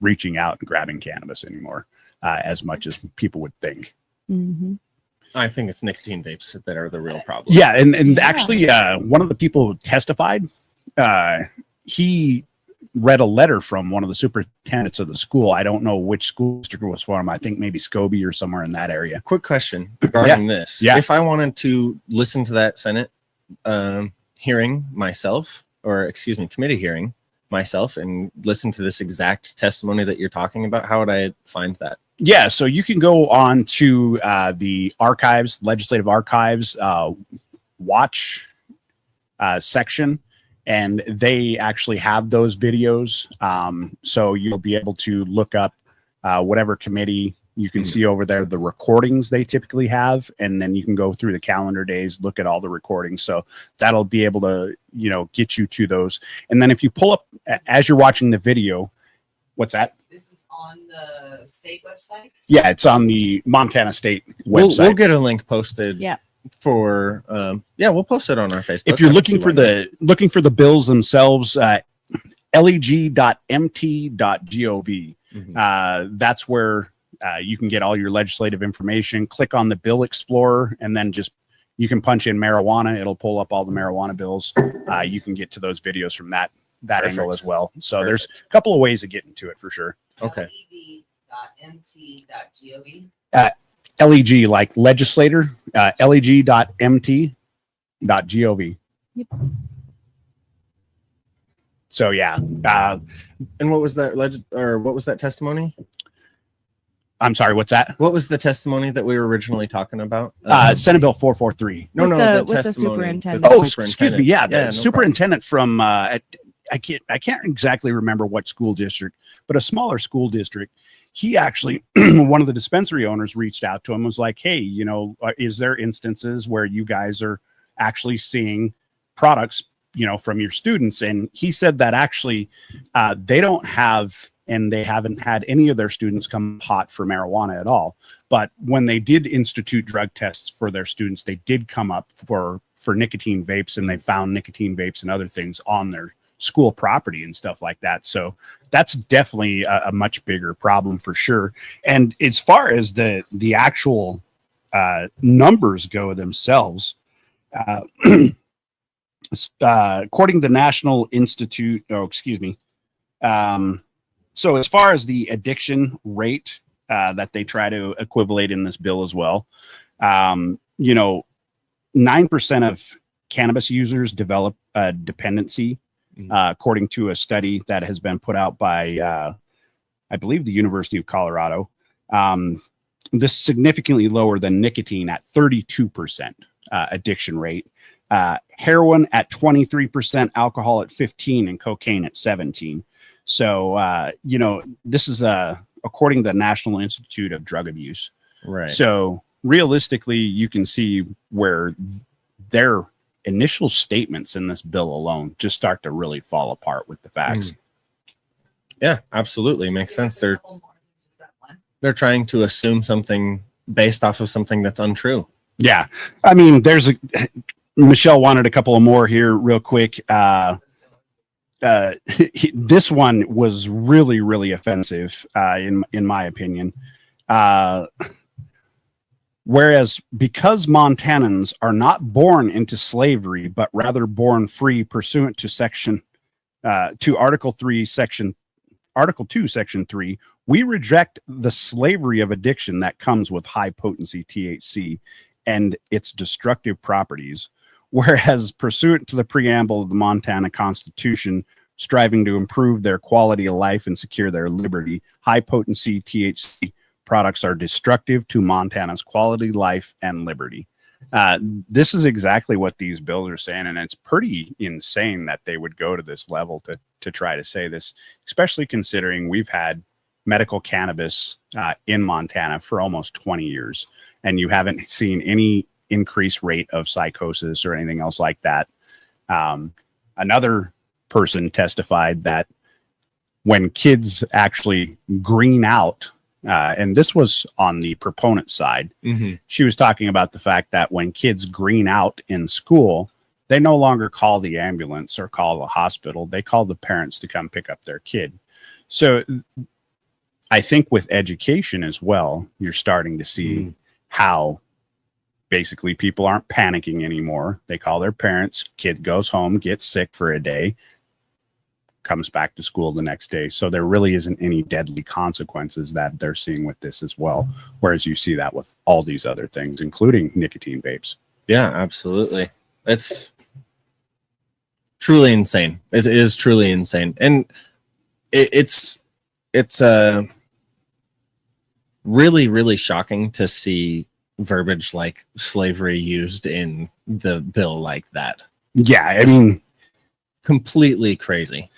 D: reaching out and grabbing cannabis anymore as much as people would think.
C: Mm-hmm.
A: I think it's nicotine vapes that are the real problem.
D: Yeah, and actually, one of the people who testified, he read a letter from one of the superintendents of the school. I don't know which school district it was from. I think maybe Scobie or somewhere in that area.
A: Quick question regarding this.
D: Yeah.
A: If I wanted to listen to that Senate hearing myself, committee hearing myself, and listen to this exact testimony that you're talking about, how would I find that?
D: Yeah, so you can go on to the archives, legislative archives, watch section, and they actually have those videos. So you'll be able to look up whatever committee you can see over there, the recordings they typically have, and then you can go through the calendar days, look at all the recordings. So that'll be able to, get you to those. And then if you pull up as you're watching the video, what's that?
F: This is on the state website.
D: Yeah, it's on the Montana State
A: We'll
D: website.
A: get a link posted.
C: Yeah.
A: for we'll post it on our Facebook.
D: If you're
A: I don't
D: looking
A: see
D: for
A: why not.
D: the bills themselves, leg.mt.gov. That's where you can get all your legislative information. Click on the bill explorer, and then just you can punch in marijuana. It'll pull up all the marijuana bills. You can get to those videos from that angle
A: Perfect.
D: as well. So there's a couple of ways of getting to it for sure.
A: Okay.
F: Lev.mt.gov.
D: LEG, like legislator, leg.mt.gov.
C: Yep.
D: So yeah,
A: And what was that what was that testimony?
D: I'm sorry, what's that?
A: What was the testimony that we were originally talking about?
D: Senate Bill 443.
A: No,
C: With
A: no,
C: the
A: testimony.
C: superintendent.
D: Oh, excuse me. Yeah, the
A: no
D: superintendent from I can't exactly remember what school district, but a smaller school district. He actually, one of the dispensary owners reached out to him, was like, "Hey, is there instances where you guys are actually seeing products, from your students?" And he said that actually they don't have, and they haven't had any of their students come hot for marijuana at all. But when they did institute drug tests for their students, they did come up for nicotine vapes, and they found nicotine vapes and other things on their school property and stuff like that. So that's definitely a much bigger problem for sure. And as far as the actual numbers go themselves, according to the National Institute, so as far as the addiction rate that they try to equivalate in this bill as well, 9% of cannabis users develop a dependency, according to a study that has been put out by, I believe, the University of Colorado. This is significantly lower than nicotine at 32% addiction rate. Heroin at 23%, alcohol at 15%, and cocaine at 17%. So, this is according to the National Institute of Drug Abuse.
A: Right.
D: So realistically, you can see where their initial statements in this bill alone just start to really fall apart with the facts.
A: Yeah, absolutely. Makes sense. They're trying to assume something based off of something that's untrue.
D: Yeah. I mean, Michelle wanted a couple of more here real quick. This one was really, really offensive, in my opinion. Whereas because Montanans are not born into slavery, but rather born free pursuant to Article 2, Section 3, we reject the slavery of addiction that comes with high potency THC and its destructive properties. Whereas pursuant to the preamble of the Montana Constitution, striving to improve their quality of life and secure their liberty, high potency THC products are destructive to Montana's quality, life, and liberty. This is exactly what these bills are saying, and it's pretty insane that they would go to this level to try to say this, especially considering we've had medical cannabis in Montana for almost 20 years, and you haven't seen any increased rate of psychosis or anything else like that. Another person testified that when kids actually green out, and this was on the proponent side, she was talking about the fact that when kids green out in school, they no longer call the ambulance or call the hospital. They call the parents to come pick up their kid. So I think with education as well, you're starting to see how basically people aren't panicking anymore. They call their parents, kid goes home, gets sick for a day, comes back to school the next day. So there really isn't any deadly consequences that they're seeing with this as well. Whereas you see that with all these other things, including nicotine vapes.
A: Yeah, absolutely. It's truly insane. It is truly insane. And it's really, really shocking to see verbiage like slavery used in the bill like that.
D: Yeah, I mean,
A: completely crazy.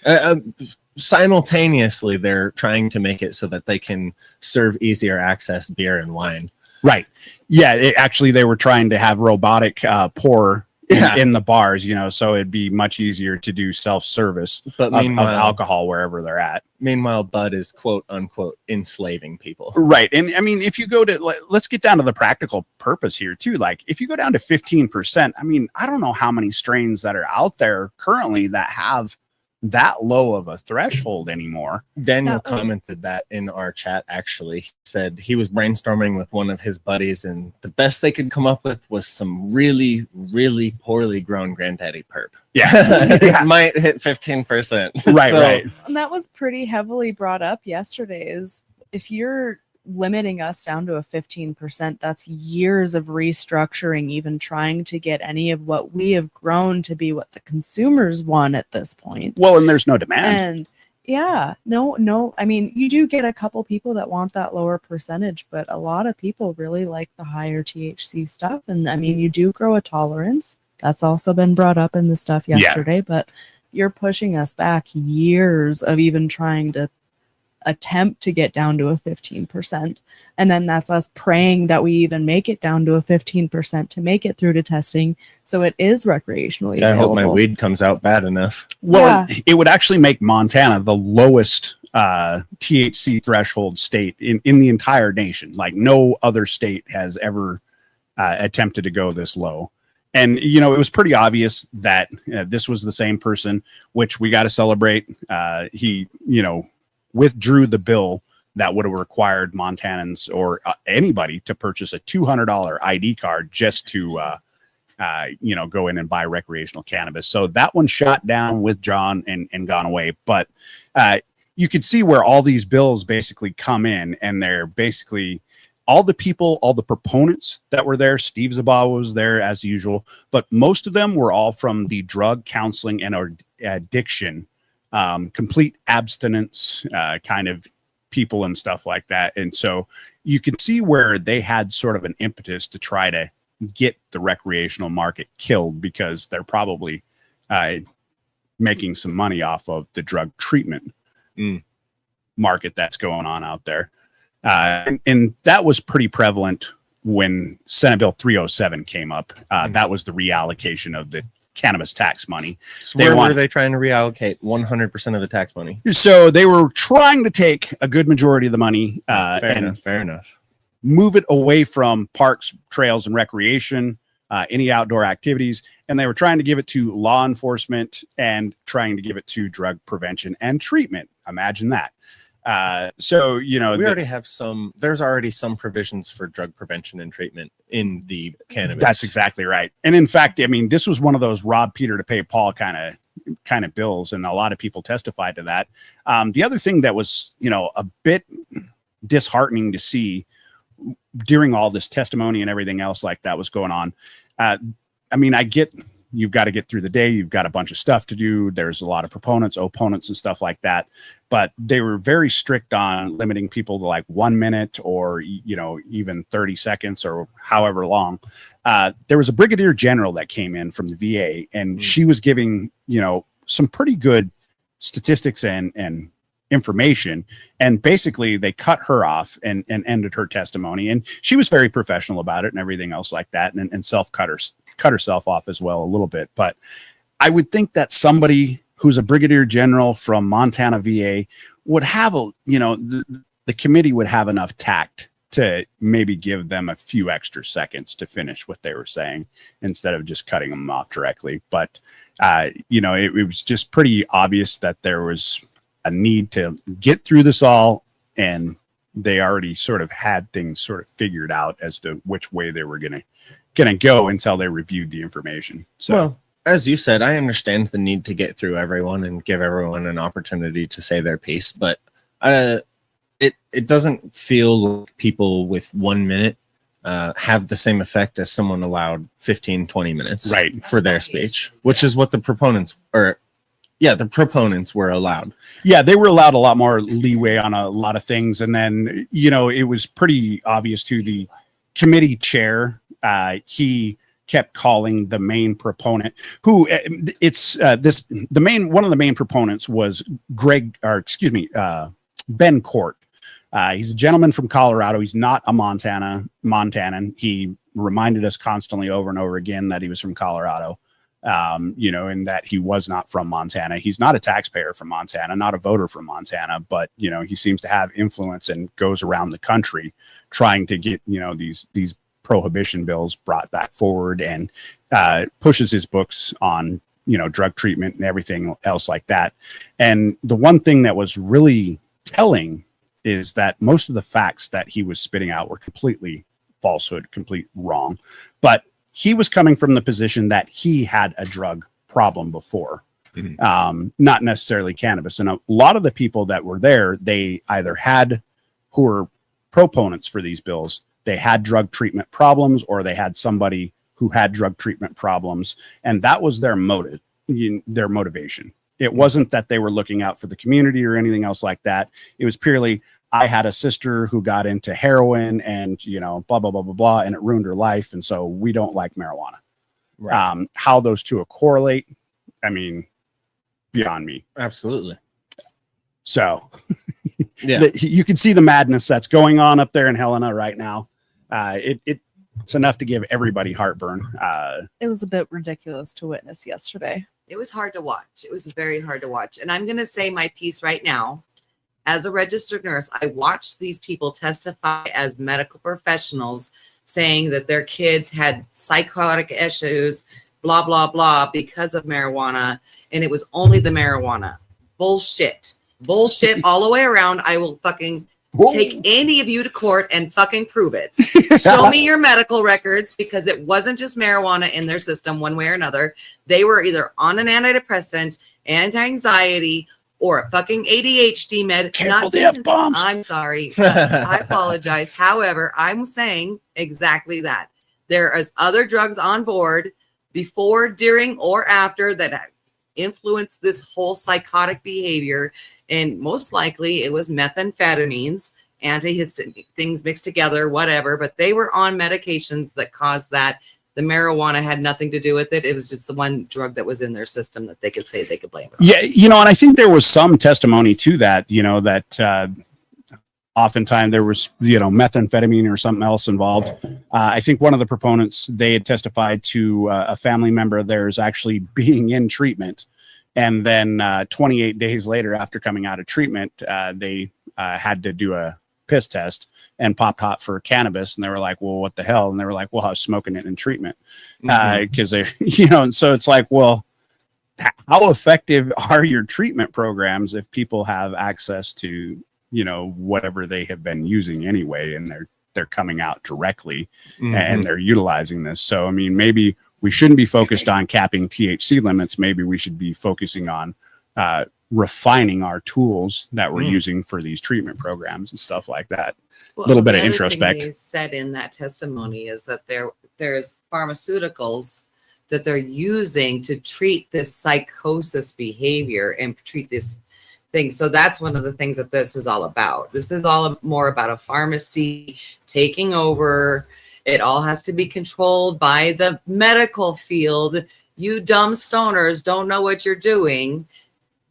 A: Simultaneously, they're trying to make it so that they can serve easier access beer and wine.
D: Right. Yeah, actually, they were trying to have robotic pour in the bars, you know, so it'd be much easier to do self-service
A: But
D: of
A: meanwhile,
D: alcohol wherever they're at.
A: meanwhile, Bud is quote unquote enslaving people.
D: Right. And I mean, if you go to, let's get down to the practical purpose here too. Like if you go down to 15%, I mean, I don't know how many strains that are out there currently that have that low of a threshold anymore.
A: Daniel
C: That was-
A: commented that in our chat. Actually, he said he was brainstorming with one of his buddies, and the best they could come up with was some really, really poorly grown granddaddy perp.
D: Yeah.
A: It might hit 15%.
D: Right,
A: So,
D: right.
C: And that was pretty heavily brought up yesterday is if you're limiting us down to a 15%, that's years of restructuring, even trying to get any of what we have grown to be what the consumers want at this point.
D: Well, and there's no demand.
C: And yeah, no. I mean, you do get a couple people that want that lower percentage, but a lot of people really like the higher THC stuff. And I mean, you do grow a tolerance. That's also been brought up in the stuff yesterday, but you're pushing us back years of even trying to attempt to get down to a 15%. And then that's us praying that we even make it down to a 15% to make it through to testing. So it is recreationally
A: I hope
C: available.
A: my weed comes out bad enough.
D: Well, it would actually make Montana the lowest THC threshold state in the entire nation. Like no other state has ever attempted to go this low. And, you know, it was pretty obvious that this was the same person, which we got to celebrate. He, you know, withdrew the bill that would have required Montanans or anybody to purchase a $200 ID card just to, you know, go in and buy recreational cannabis. So that one shot down, withdrawn, and gone away. But you could see where all these bills basically come in, and they're basically all the people, all the proponents that were there. Steve Zabah was there as usual, but most of them were all from the drug counseling and addiction, complete abstinence kind of people and stuff like that. And so you can see where they had sort of an impetus to try to get the recreational market killed because they're probably making some money off of the drug treatment market that's going on out there. And that was pretty prevalent when Senate Bill 307 came up. That was the reallocation of the cannabis tax money.
A: So where were they trying to reallocate 100% of the tax money?
D: So they were trying to take a good majority of the money
A: Fair enough.
D: move it away from parks, trails, and recreation, any outdoor activities. And they were trying to give it to law enforcement and trying to give it to drug prevention and treatment. Imagine that. So, you know,
A: there's already some provisions for drug prevention and treatment in the cannabis.
D: That's exactly right. And in fact, I mean, this was one of those rob Peter to pay Paul kind of bills. And a lot of people testified to that. The other thing that was, you know, a bit disheartening to see during all this testimony and everything else like that was going on. I mean, I get you've got to get through the day. You've got a bunch of stuff to do. There's a lot of proponents, opponents, and stuff like that. But they were very strict on limiting people to like 1 minute or, you know, even 30 seconds or however long. There was a brigadier general that came in from the VA, and she was giving, you know, some pretty good statistics and information. And basically they cut her off and ended her testimony. And she was very professional about it and everything else like that. And cut herself off as well a little bit. But I would think that somebody who's a brigadier general from Montana VA would have the committee would have enough tact to maybe give them a few extra seconds to finish what they were saying instead of just cutting them off directly. But, you know, it was just pretty obvious that there was a need to get through this all, and they already sort of had things sort of figured out as to which way they were going to go until they reviewed the information. So,
A: well, as you said, I understand the need to get through everyone and give everyone an opportunity to say their piece, but it doesn't feel like people with 1 minute have the same effect as someone allowed 15-20 minutes for their speech, which is what the proponents were allowed.
D: Yeah, they were allowed a lot more leeway on a lot of things. And then, you know, it was pretty obvious to the committee chair. He kept calling the main proponent, who one of the main proponents was Ben Court. He's a gentleman from Colorado. He's not a Montanan. He reminded us constantly over and over again that he was from Colorado, and that he was not from Montana. He's not a taxpayer from Montana, not a voter from Montana, but, he seems to have influence and goes around the country trying to get, these prohibition bills brought back forward, and pushes his books on, drug treatment and everything else like that. And the one thing that was really telling is that most of the facts that he was spitting out were completely falsehood, complete wrong. But he was coming from the position that he had a drug problem before, not necessarily cannabis. And a lot of the people that were there, they either who were proponents for these bills, they had drug treatment problems, or they had somebody who had drug treatment problems. And that was their motivation. It wasn't that they were looking out for the community or anything else like that. It was purely, I had a sister who got into heroin and, blah, blah, blah, blah, blah, and it ruined her life. And so we don't like marijuana. Right. How those two correlate, I mean, beyond me.
A: Absolutely.
D: So
A: yeah,
D: you can see the madness that's going on up there in Helena right now. It's enough to give everybody heartburn.
C: It was a bit ridiculous to witness yesterday.
F: It was hard to watch. It was very hard to watch. And I'm going to say my piece right now. As a registered nurse, I watched these people testify as medical professionals saying that their kids had psychotic issues, blah, blah, blah, because of marijuana. And it was only the marijuana. Bullshit all the way around. I will fucking take any of you to court and fucking prove it. Show me your medical records, because it wasn't just marijuana in their system one way or another. They were either on an antidepressant, anti-anxiety, or a fucking ADHD med.
D: Careful, the F-bombs.
F: I'm sorry. I apologize. However, I'm saying exactly that. There is other drugs on board before, during, or after that influence this whole psychotic behavior, and most likely it was methamphetamines, antihistamine, things mixed together, whatever, but they were on medications that caused that. The marijuana had nothing to do with it. It was just the one drug that was in their system that they could say they could blame it on.
D: Yeah, and I think there was some testimony to that, that oftentimes there was, methamphetamine or something else involved. I think one of the proponents, they had testified to a family member of theirs actually being in treatment. And then 28 days later, after coming out of treatment, they had to do a piss test and popped hot for cannabis. And they were like, well, what the hell? And they were like, well, I was smoking it in treatment. Because they, and so it's like, well, how effective are your treatment programs if people have access to, whatever they have been using anyway, and they're coming out directly and they're utilizing this. So, I mean, maybe we shouldn't be focused on capping THC limits. Maybe we should be focusing on refining our tools that we're using for these treatment programs and stuff like that.
F: Well,
D: a little bit of
F: the other
D: introspect.
F: thing they said in that testimony is that there's pharmaceuticals that they're using to treat this psychosis behavior and treat this thing. So that's one of the things that this is all about. This is all more about a pharmacy taking over. It all has to be controlled by the medical field. You dumb stoners don't know what you're doing.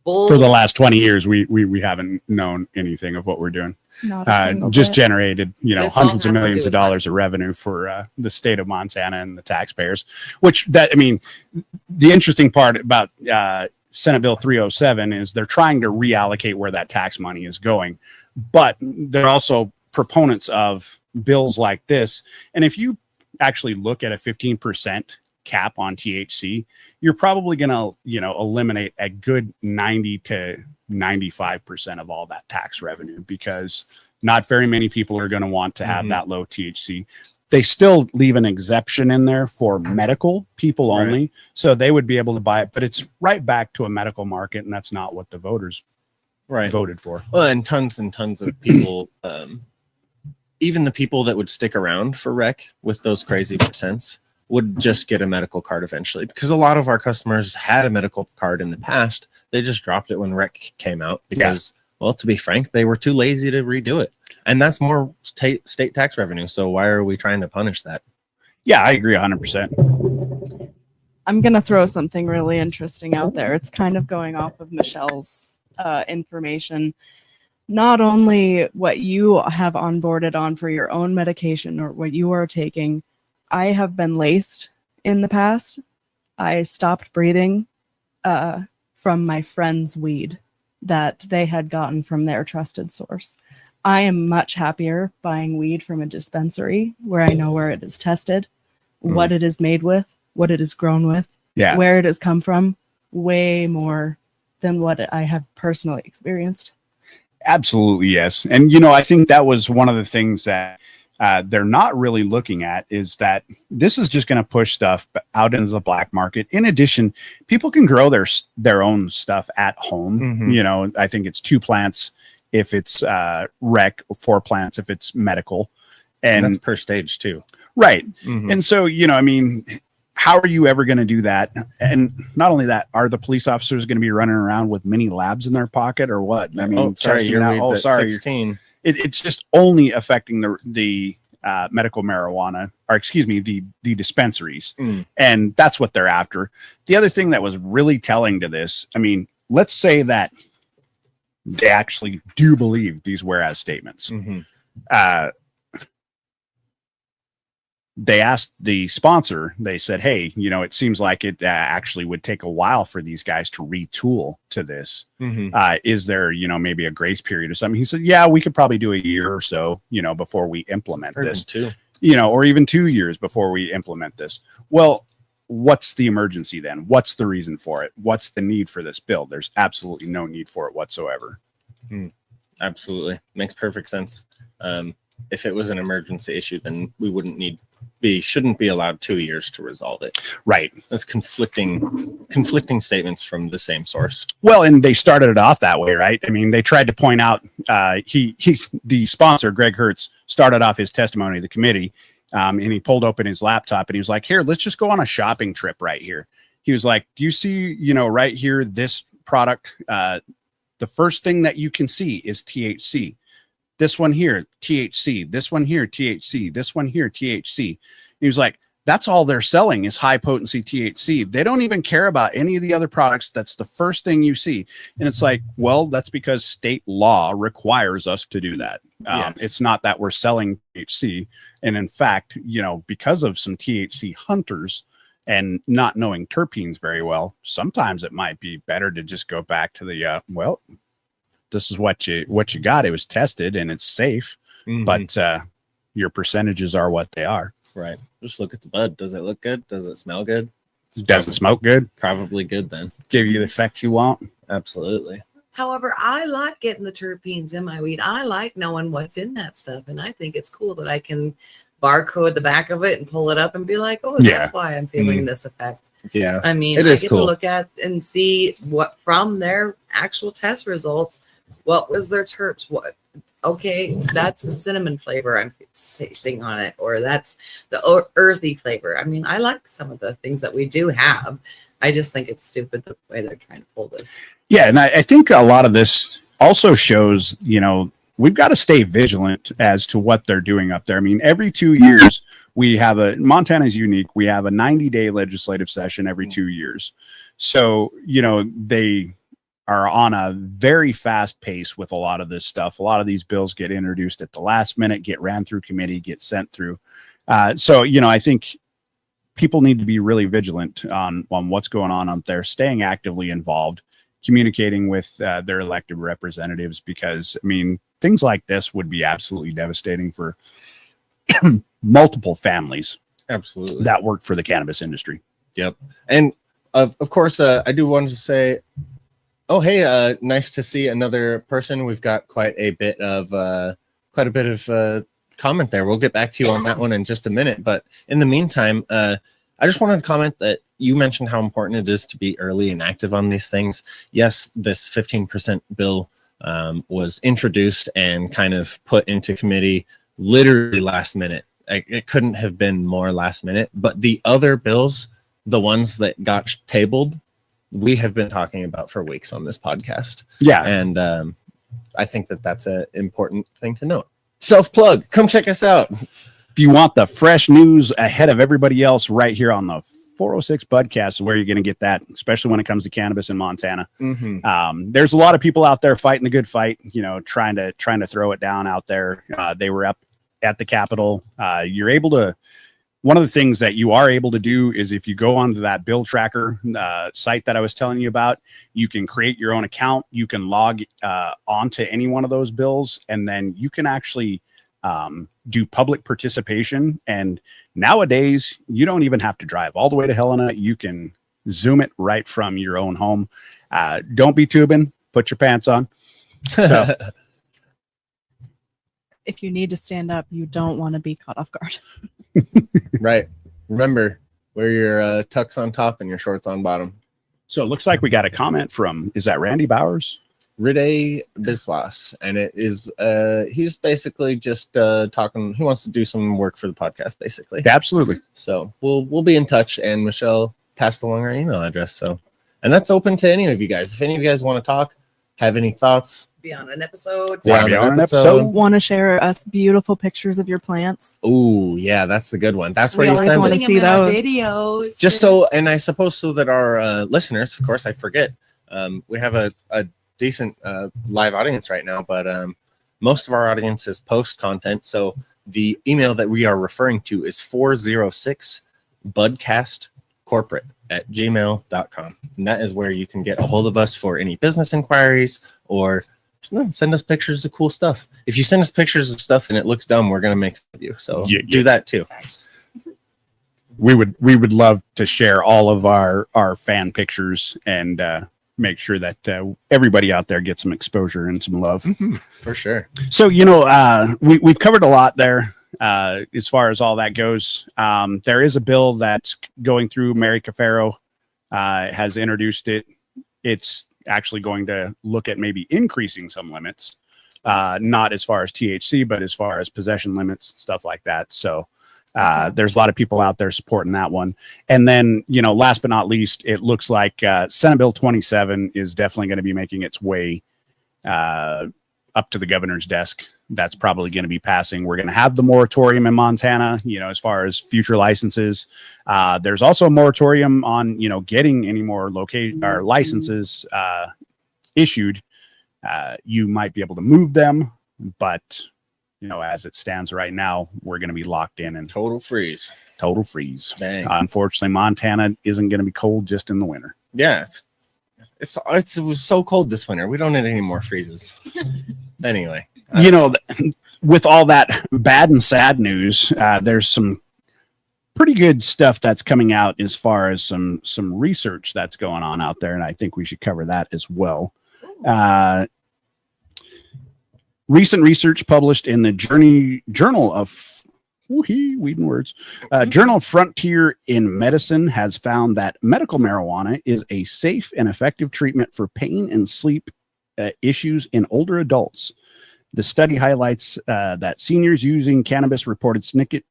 D: For the last 20 years, we haven't known anything of what we're doing.
C: Not a single
D: Just
C: bit.
D: generated,
F: This all
D: hundreds of
F: has to
D: millions
F: do
D: of
F: with
D: dollars of revenue for the state of Montana and the taxpayers. The interesting part about Senate Bill 307 is they're trying to reallocate where that tax money is going, but they're also proponents of bills like this. And if you actually look at a 15% cap on THC, you're probably going to, eliminate a good 90 to 95% of all that tax revenue, because not very many people are going to want to have that low THC. They still leave an exception in there for medical people only. Right. So they would be able to buy it, but it's right back to a medical market. And that's not what the voters voted for.
A: Well, and tons of people, even the people that would stick around for rec with those crazy percents would just get a medical card eventually, because a lot of our customers had a medical card in the past. They just dropped it when rec came out because, well, to be frank, they were too lazy to redo it. And that's more state tax revenue. So why are we trying to punish that?
D: Yeah, I agree 100%.
C: I'm going to throw something really interesting out there. It's kind of going off of Michelle's information. Not only what you have onboarded on for your own medication or what you are taking, I have been laced in the past. I stopped breathing from my friend's weed that they had gotten from their trusted source. I am much happier buying weed from a dispensary where I know where it is tested, what it is made with, what it is grown with, where it has come from, way more than what I have personally experienced.
D: Absolutely, yes. And, I think that was one of the things that they're not really looking at, is that this is just going to push stuff out into the black market. In addition, people can grow their own stuff at home. I think it's 2 plants if it's rec, 4 plants if it's medical. And
A: that's per stage too.
D: Right. And so, how are you ever going to do that? And not only that, are the police officers going to be running around with mini labs in their pocket or what? I mean,
A: sorry, 16.
D: It's just only affecting the medical marijuana, or excuse me, the dispensaries. And that's what they're after. The other thing that was really telling to this, I mean, let's say that they actually do believe these whereas statements. They asked the sponsor, they said, hey, it seems like it actually would take a while for these guys to retool to this. Is there, maybe a grace period or something? He said, yeah, we could probably do a year or so, before we implement this. Or even 2 years before we implement this. Well, what's the emergency then? What's the reason for it? What's the need for this bill? There's absolutely no need for it whatsoever.
A: Absolutely. Makes perfect sense. If it was an emergency issue, then we shouldn't be allowed 2 years to resolve it.
D: Right.
A: That's conflicting statements from the same source.
D: Well, and they started it off that way, right? I mean, they tried to point out, he's the sponsor, Greg Hertz, started off his testimony to the committee, and he pulled open his laptop and he was like, here, let's just go on a shopping trip right here. He was like, do you see, right here, this product, the first thing that you can see is THC. This one here, THC. This one here, THC. This one here, THC. He was like, that's all they're selling is high potency THC. They don't even care about any of the other products. That's the first thing you see. And it's like, well, that's because state law requires us to do that. It's not that we're selling THC. And in fact, because of some THC hunters and not knowing terpenes very well, sometimes it might be better to just go back to the, this is what you got. It was tested and it's safe, but your percentages are what they are.
A: Right. Just look at the bud. Does it look good? Does it smell good?
D: Does it smoke good?
A: Probably good then.
D: Give you the effects you want.
A: Absolutely.
F: However, I like getting the terpenes in my weed. I like knowing what's in that stuff. And I think it's cool that I can barcode the back of it and pull it up and be like, oh, that's why I'm feeling this effect.
A: Yeah.
F: I mean,
A: it
F: I
A: is
F: get
A: cool
F: to look at and see what from their actual test results, what was their terps, okay, that's the cinnamon flavor I'm tasting on it, or that's the earthy flavor. I mean, I like some of the things that we do have. I just think it's stupid the way they're trying to pull this.
D: Yeah, and I think a lot of this also shows, we've got to stay vigilant as to what they're doing up there. I mean, every 2 years, Montana is unique. We have a 90-day legislative session every 2 years. So, they are on a very fast pace with a lot of this stuff. A lot of these bills get introduced at the last minute, get ran through committee, get sent through. So, I think people need to be really vigilant on what's going on up there, staying actively involved, communicating with their elected representatives, because, I mean, things like this would be absolutely devastating for multiple families.
A: Absolutely.
D: That work for the cannabis industry.
A: Yep. And of course, I do want to say, oh, hey, nice to see another person. We've got quite a bit of comment there. We'll get back to you on that one in just a minute. But in the meantime, I just wanted to comment that you mentioned how important it is to be early and active on these things. Yes, this 15% bill was introduced and kind of put into committee literally last minute. It couldn't have been more last minute. But the other bills, the ones that got tabled, we have been talking about for weeks on this podcast.
D: Yeah.
A: And I think that's an important thing to note. Self-plug. Come check us out.
D: If you want the fresh news ahead of everybody else, right here on the 406 Budcast is where you're going to get that, especially when it comes to cannabis in Montana. There's a lot of people out there fighting the good fight, trying to throw it down out there. They were up at the Capitol. You're able to one of the things that you are able to do is if you go onto that bill tracker site that I was telling you about, you can create your own account. You can log onto any one of those bills, and then you can actually do public participation. And nowadays, you don't even have to drive all the way to Helena. You can Zoom it right from your own home. Don't be tubing. Put your pants on. So,
C: If you need to stand up, you don't want to be caught off guard.
A: Right. Remember, wear your tux on top and your shorts on bottom.
D: so it looks like we got a comment from, is that Randy Bowers?
A: Ride Biswas, and it is he's basically just talking. He wants to do some work for the podcast, basically.
D: Absolutely.
A: So we'll be in touch, and Michelle passed along our email address. So, and that's open to any of you guys. If any of you guys want to talk, have any thoughts,
F: Be on an episode.
A: Yeah,
D: Be
A: on
D: on
A: an
D: an
A: episode.
C: Want to share us beautiful pictures of your plants?
A: oh yeah, that's the good one. That's where
C: We
A: you
C: always
A: send
C: wanna
A: it.
C: see those.
F: videos.
A: Just so, and I suppose so that our listeners, of course, I forget. We have a decent live audience right now, but most of our audience is post content. So the email that we are referring to is 406budcastcorporate@gmail.com. And that is where you can get a hold of us for any business inquiries or send us pictures of cool stuff. If you send us pictures of stuff and it looks dumb, we're going to make fun of you. So
D: Yeah,
A: do that too.
D: We would love to share all of our fan pictures and make sure that everybody out there gets some exposure and some love.
A: For sure.
D: So, we've covered a lot there as far as all that goes. There is a bill that's going through. Mary Cafaro has introduced it. It's actually going to look at maybe increasing some limits, not as far as THC, but as far as possession limits, stuff like that. So there's a lot of people out there supporting that one. And then, last but not least, it looks like Senate Bill 27 is definitely going to be making its way up to the governor's desk. That's probably going to be passing. We're going to have the moratorium in Montana, as far as future licenses. There's also a moratorium on, getting any more licenses issued. You might be able to move them, but as it stands right now, we're going to be locked in and
A: Total freeze.
D: total freeze.
A: Dang.
D: Unfortunately, Montana isn't going to be cold just in the winter.
A: Yeah, it was so cold this winter. We don't need any more freezes. Anyway,
D: With all that bad and sad news, there's some pretty good stuff that's coming out as far as some research that's going on out there, and I think we should cover that as well. Recent research published in the Journal of Journal of Frontier in Medicine has found that medical marijuana is a safe and effective treatment for pain and sleep issues in older adults. The study highlights that seniors using cannabis reported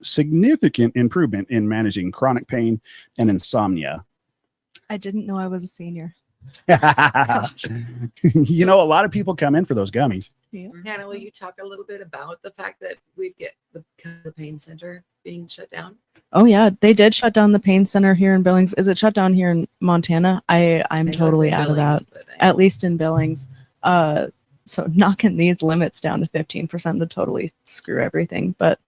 D: significant improvement in managing chronic pain and insomnia.
C: I didn't know I was a senior.
D: A lot of people come in for those gummies.
F: Hannah, will you talk a little bit about the fact that we get the pain center being shut down?
C: Oh yeah, they did shut down the pain center here in Billings. Is it shut down here in Montana? I'm
F: I know it's
C: totally
F: in
C: out of that.
F: Billings, but
C: At least in Billings. So knocking these limits down to 15% would totally screw everything. But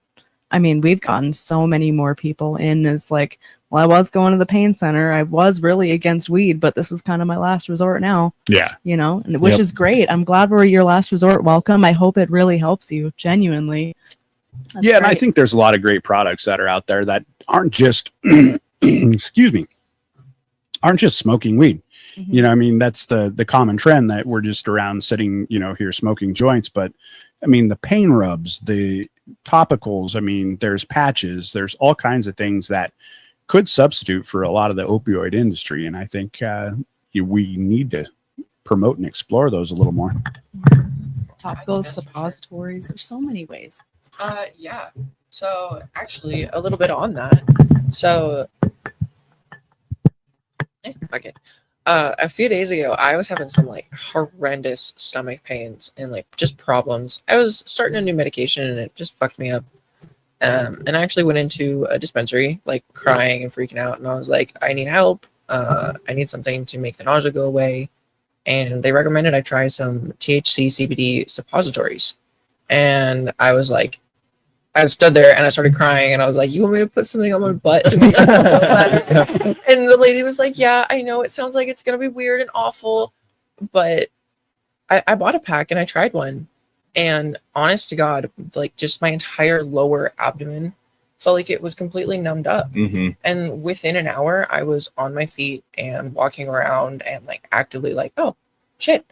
C: I mean, we've gotten so many more people in as like, well, I was going to the pain center. I was really against weed, but this is kind of my last resort now.
D: Yeah.
C: And which is great. I'm glad we're your last resort. Welcome. I hope it really helps you genuinely. That's
D: And I
C: great.
D: think there's a lot of great products that are out there that aren't just, aren't just smoking weed.
C: Mhm.
D: That's the common trend that we're just around sitting, here smoking joints. But the pain rubs, the topicals, there's patches, there's all kinds of things that could substitute for a lot of the opioid industry. And I think we need to promote and explore those a little more.
C: Topicals, suppositories. There's so many ways.
E: Yeah. So actually, a little bit on that. So, fuck it. A few days ago, I was having some like horrendous stomach pains and like just problems. I was starting a new medication and it just fucked me up. And I actually went into a dispensary, like crying and freaking out. And I was like, I need help. I need something to make the nausea go away. And they recommended I try some THC CBD suppositories. And I was like, I stood there and I started crying and I was like, "You want me to put something on my butt to make it feel better?" And the lady was like, "Yeah, I know it sounds like it's gonna be weird and awful, but I bought a pack and I tried one, and honest to God, like just my entire lower abdomen felt like it was completely numbed up.
A: Mm-hmm.
E: And within an hour, I was on my feet and walking around and like actively like, oh shit,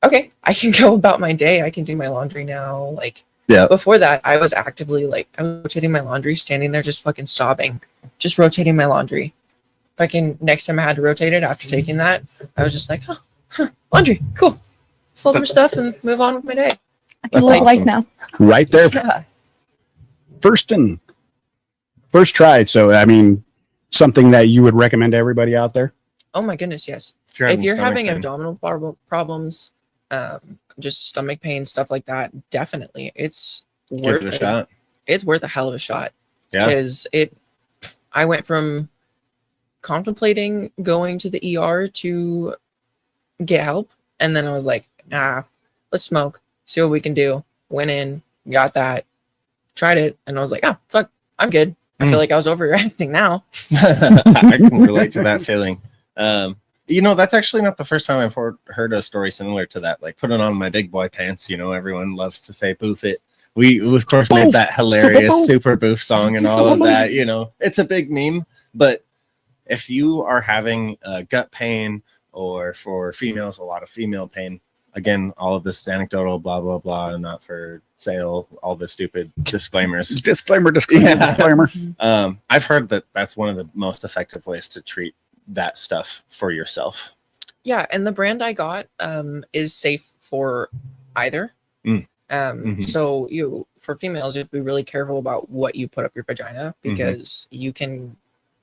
E: okay, I can go about my day. I can do my laundry now. Like
A: Yeah.
E: before that, I was actively like I was rotating my laundry, standing there just fucking sobbing, just rotating my laundry. Fucking next time I had to rotate it after taking that, I was just like, oh, laundry, cool. Fold my stuff and move on with my day.
C: I can
A: That's
C: live like
A: awesome.
C: now.
D: Right there,
E: Yeah.
D: first try. So I mean, something that you would recommend to everybody out there.
E: Oh my goodness, yes.
A: If you're
E: If you're having
A: stomach pain.
E: abdominal problems, just stomach pain, stuff like that, definitely, it's
A: Give
E: worth
A: it a
E: it.
A: shot.
E: It's worth a hell of a shot
A: Yeah.
E: because I went from contemplating going to the ER to get help, and then I was like, let's smoke, see what we can do. Went in, got that, tried it, and I was like, oh fuck, I'm good. I feel like I was overreacting now.
A: I can relate to that feeling. That's actually not the first time I've heard a story similar to that. Like putting on my big boy pants, everyone loves to say boof it. We of course made that hilarious super boof song and all of that. It's a big meme. But if you are having gut pain, or for females, a lot of female pain, again, all of this is anecdotal, blah, blah, blah, and not for sale, all the stupid disclaimers.
D: Disclaimer.
A: I've heard that that's one of the most effective ways to treat that stuff for yourself.
E: Yeah, and the brand I got is safe for either. So for females, you have to be really careful about what you put up your vagina, because you can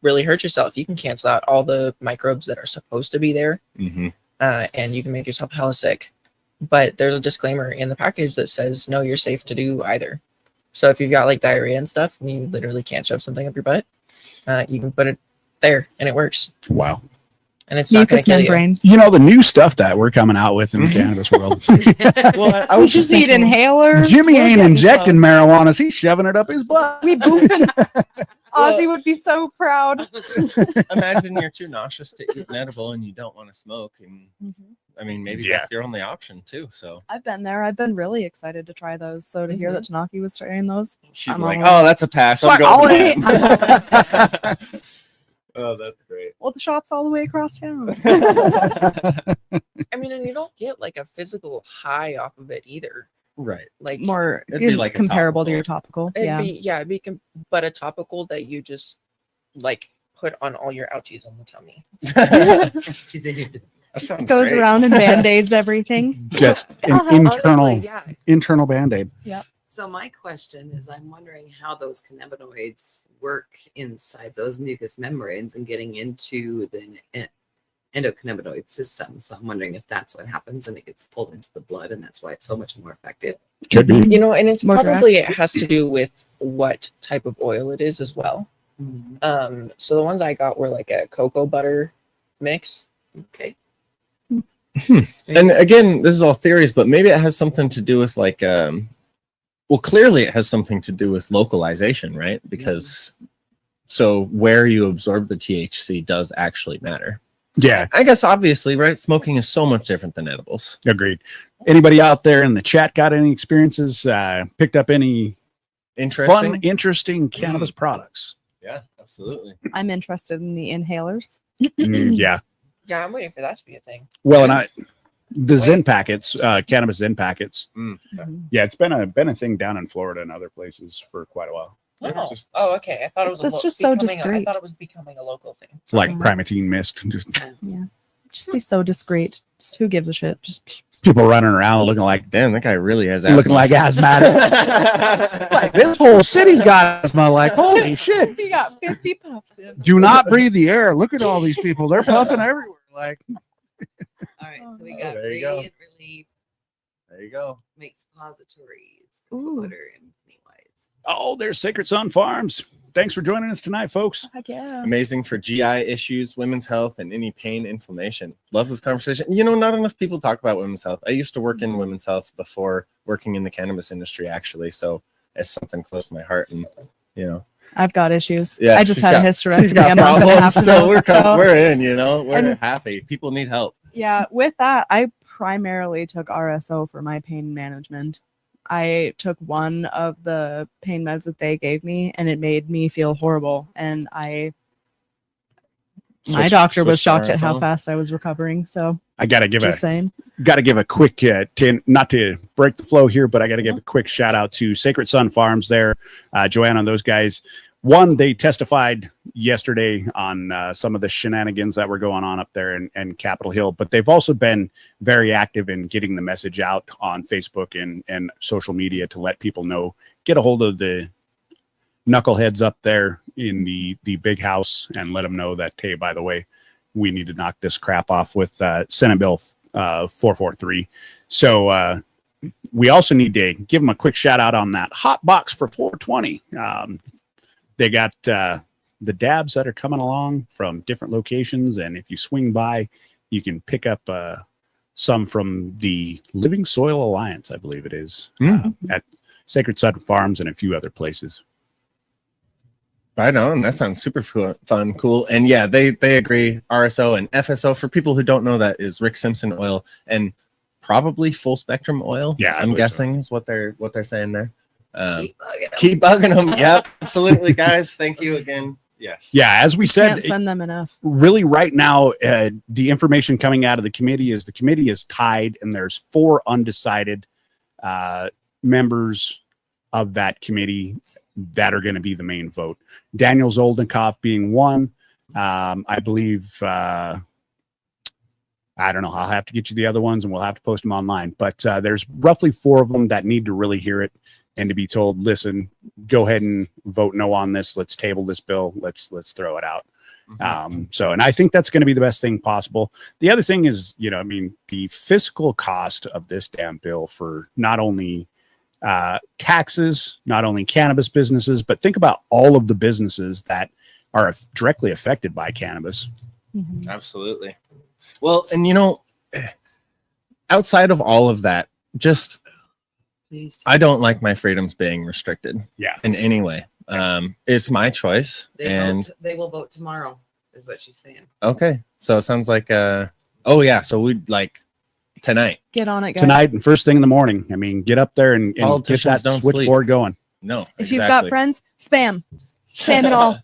E: really hurt yourself. You can cancel out all the microbes that are supposed to be there, and you can make yourself hella sick. But there's a disclaimer in the package that says, no, you're safe to do either. So if you've got like diarrhea and stuff, and you literally can't shove something up your butt, you can put it there and it works.
D: Wow.
E: And it's not going
C: Mucous
E: to kill you.
C: membrane.
D: The new stuff that we're coming out with in the cannabis world.
A: Well, I
C: We
A: was
C: just need inhalers.
D: Jimmy
C: We're
D: ain't
C: getting
D: injecting
C: close.
D: marijuana. He's shoving it up his butt.
C: We booping. Ozzy would be so proud.
A: imagine you're too nauseous to eat an edible and you don't want to smoke. And I mean, maybe
D: Yeah.
A: that's your only option too. So
C: I've been there. I've been really excited to try those. So to hear that Tanaki was trying those,
A: she's
C: I'm
A: like,
C: all
A: oh, that's a pass. I'm
C: Fuck,
A: going with that." Oh, that's great.
C: well, the shop's all the way across town.
E: I mean, and you don't get like a physical high off of it either.
A: Right.
E: Like
C: More
A: It'd be like a
C: comparable to
A: topical.
C: your topical.
E: it'd be but a topical that you just like put on all your ouchies on the tummy.
F: She's in here.
A: That sounds
C: Goes
A: great.
C: around and band-aids everything.
D: Just an
E: Honestly, yeah.
D: internal band-aid.
F: So my question is, I'm wondering how those cannabinoids work inside those mucous membranes and getting into the endocannabinoid system. So I'm wondering if that's what happens and it gets pulled into the blood, and that's why it's so much more effective.
D: Could be.
E: And it's
C: More
E: probably it has to do with what type of oil it is as well. So the ones I got were like a cocoa butter mix.
F: Okay.
A: And again, this is all theories, but maybe it has something to do with like, well, clearly it has something to do with localization, right? Because so where you absorb the THC does actually matter.
D: Yeah,
A: I guess obviously, right? Smoking is so much different than edibles.
D: agreed. Anybody out there in the chat got any experiences? Picked up any
A: Interesting.
D: fun, interesting cannabis products?
A: Yeah, absolutely.
C: I'm interested in the inhalers.
D: Yeah.
E: Yeah, I'm waiting for that to be a thing.
D: Well, and the Zen packets, cannabis Zen packets.
C: Mhm.
D: Yeah, it's been a thing down in Florida and other places for quite a while.
E: Oh,
A: just-
E: okay. I thought it was.
C: That's just so
E: I
C: discreet.
E: thought it was becoming a local thing.
D: Like
C: Mhm.
D: primatine mist, just
C: Just be so discreet. Just who gives a shit? Just
D: people running around looking like
A: Damn, that guy really has
D: asthmatic. Like, this whole city's got asthma. Like, holy shit!
C: he got 50 puffs in.
D: Do not breathe the air. Look at all these people; they're puffing everywhere. Like,
F: All right. So we
A: Oh,
F: got
A: there you go.
F: radiant relief,
A: There you go.
F: makes suppositories,
C: Ooh.
F: butter, and Pennywise.
D: oh, there's Sacred Sun Farms. Thanks for joining us tonight, folks.
C: Heck yeah.
A: Amazing for GI issues, women's health, and any pain, inflammation. Love this conversation. Not enough people talk about women's health. I used to work in women's health before working in the cannabis industry, actually. So is something close to my heart, and
C: I've got issues.
A: yeah,
C: I just
A: she's
C: had a
A: got-
C: hysterectomy.
A: She's got
C: I'm not gonna have
A: problems,
C: to
A: so
C: know.
A: we're in. We're
C: And-
A: happy. People need help.
C: Yeah, with that, I primarily took RSO for my pain management. I took one of the pain meds that they gave me, and it made me feel horrible. And my doctor was
A: Switch to
C: shocked at how
A: RSO.
C: fast I was recovering. So
D: I gotta give
C: just saying.
D: a quick not to break the flow here, but I gotta give a quick shout out to Sacred Sun Farms there, Joanna and those guys. One, they testified yesterday on some of the shenanigans that were going on up there in Capitol Hill, but they've also been very active in getting the message out on Facebook and social media to let people know, get a hold of the knuckleheads up there in the big house and let them know that, hey, by the way, we need to knock this crap off with Senate Bill 443. So we also need to give them a quick shout out on that hot box for 420. They got the dabs that are coming along from different locations, and if you swing by, you can pick up some from the Living Soil Alliance, I believe it is, at Sacred Sun Farms and a few other places.
A: Right on. That sounds super fun, cool. And yeah, they agree. RSO and FSO, for people who don't know, that is Rick Simpson oil and probably full spectrum oil.
D: Yeah, I
A: I'm
D: believe
A: guessing is what they're saying there.
F: Keep bugging 'em.
A: Keep bugging them. Yep, absolutely, guys. Thank you again. Yes.
D: Yeah, as we said,
C: Can't send them enough.
D: really right now, the information coming out of the committee is tied, and there's 4 undecided members of that committee that are going to be the main vote. Daniel Zoldenkoff being one. I believe, I don't know. I'll have to get you the other ones and we'll have to post them online. But there's roughly 4 of them that need to really hear it and to be told, listen, go ahead and vote no on this. Let's table this bill. Let's throw it out. And I think that's going to be the best thing possible. The other thing is, the fiscal cost of this damn bill for not only taxes, not only cannabis businesses, but think about all of the businesses that are directly affected by cannabis.
C: Mhm.
A: Absolutely. Well, and outside of all of that, just
F: Please.
A: I don't like my freedoms being restricted.
D: Yeah.
A: In any way. It's my choice.
F: They will vote tomorrow, is what she's saying.
A: Okay. So it sounds like so we'd like tonight.
C: Get on it, guys.
D: Tonight and first thing in the morning. Get up there and get
A: Politicians
D: that
A: don't
D: switchboard going.
A: No.
C: If you've got friends, spam it all.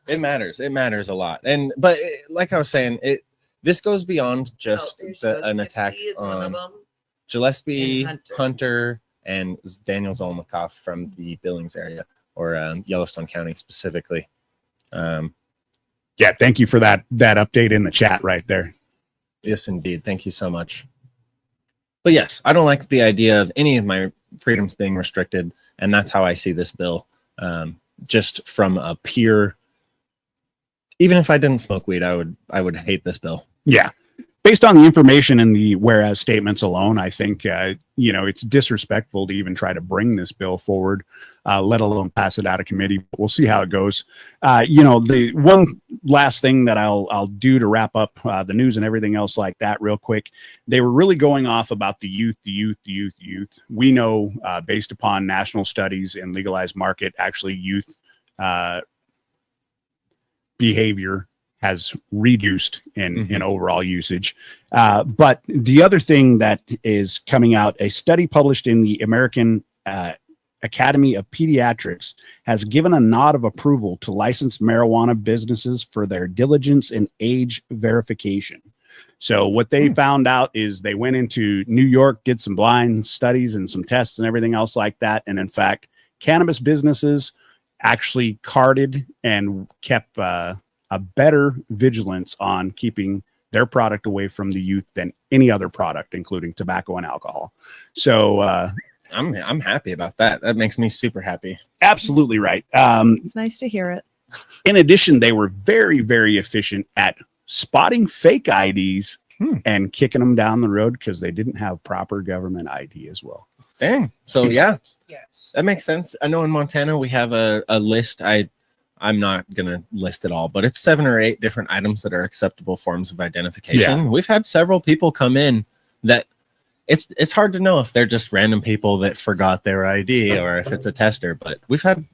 A: It matters. It matters a lot. But like I was saying, this goes beyond just an attack on Gillespie,
F: And
A: Hunter, and Daniel Zolnikoff from the Billings area, or Yellowstone County specifically.
D: Yeah, thank you for that update in the chat right there.
A: Yes, indeed. Thank you so much. But yes, I don't like the idea of any of my freedoms being restricted, and that's how I see this bill. Just from a pure, even if I didn't smoke weed, I would hate this bill.
D: Yeah. Based on the information in the whereas statements alone, I think, it's disrespectful to even try to bring this bill forward, let alone pass it out of committee. But we'll see how it goes. The one last thing that I'll do to wrap up the news and everything else like that real quick, they were really going off about the youth. We know based upon national studies and legalized market, actually youth behavior has reduced in overall usage. But the other thing that is coming out, a study published in the American Academy of Pediatrics has given a nod of approval to licensed marijuana businesses for their diligence in age verification. So what they found out is they went into New York, did some blind studies and some tests and everything else like that. And in fact, cannabis businesses actually carded and kept a better vigilance on keeping their product away from the youth than any other product, including tobacco and alcohol. So
A: I'm happy about that. That makes me super happy.
D: absolutely right.
C: It's nice to hear it.
D: In addition, they were very, very efficient at spotting fake IDs and kicking them down the road because they didn't have proper government ID as well.
A: Dang. So yeah,
E: Yes.
A: that makes sense. I know in Montana we have a list. I'm not going to list it all, but it's 7 or 8 different items that are acceptable forms of identification.
D: Yeah.
A: We've had several people come in that it's hard to know if they're just random people that forgot their ID or if it's a tester. But we've had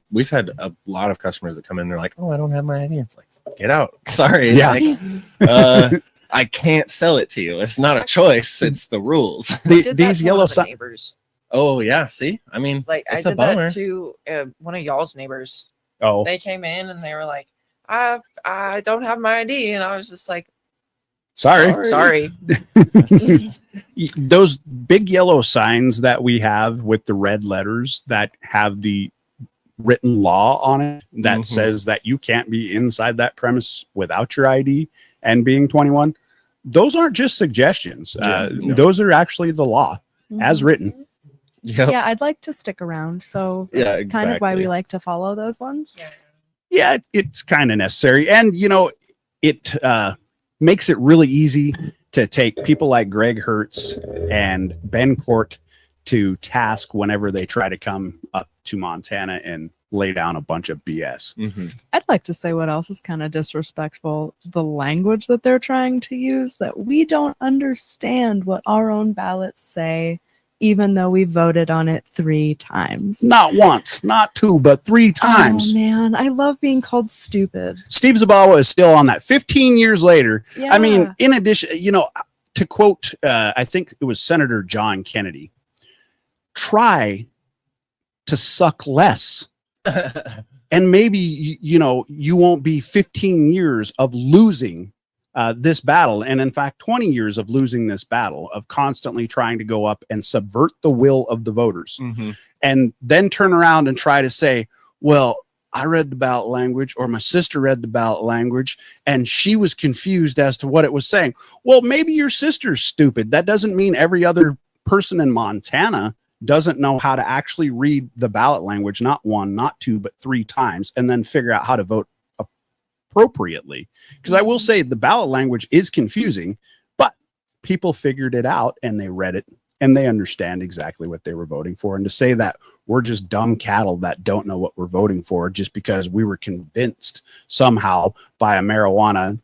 A: a lot of customers that come in. They're like, "Oh, I don't have my ID." It's like, get out. Sorry.
D: Yeah.
A: Like, I can't sell it to you. It's not a choice. It's the rules.
E: We did that
D: These
E: to one
D: yellow
E: of the
D: signs.
E: neighbors.
A: Oh yeah. See, I mean,
E: Like I
A: it's a
E: did
A: bummer.
E: that to one of y'all's neighbors.
D: Oh,
E: They came in and they were like, I don't have my ID, and I was just like, sorry.
D: those big yellow signs that we have with the red letters that have the written law on it that
A: Mhm.
D: says that you can't be inside that premise without your ID and being 21. Those aren't just suggestions.
A: Yeah.
D: Those are actually the law as written.
A: Yep.
C: Yeah, I'd like to stick around. So
A: Yeah,
C: it's kind of why we
A: exactly.
C: like to follow those ones.
E: Yeah.
D: Yeah, it's kind of necessary. And, it makes it really easy to take people like Greg Hertz and Ben Court to task whenever they try to come up to Montana and lay down a bunch of BS.
A: Mhm.
C: I'd like to say what else is kind of disrespectful. The language that they're trying to use, that we don't understand what our own ballots say, even though we voted on it 3 times.
D: Not once, not 2, but 3 times.
C: Oh man, I love being called stupid.
D: Steve Zabawa is still on that 15 years later.
C: Yeah.
D: I mean, in addition, to quote, I think it was Senator John Kennedy, try to suck less. And maybe, you won't be 15 years of losing this battle. And in fact, 20 years of losing this battle, of constantly trying to go up and subvert the will of the voters.
A: Mhm.
D: And then turn around and try to say, well, I read the ballot language, or my sister read the ballot language, and she was confused as to what it was saying. Well, maybe your sister's stupid. That doesn't mean every other person in Montana doesn't know how to actually read the ballot language, not 1, not 2, but 3 times, and then figure out how to vote appropriately. Because I will say the ballot language is confusing, but people figured it out and they read it and they understand exactly what they were voting for. And to say that we're just dumb cattle that don't know what we're voting for just because we were convinced somehow by a marijuana,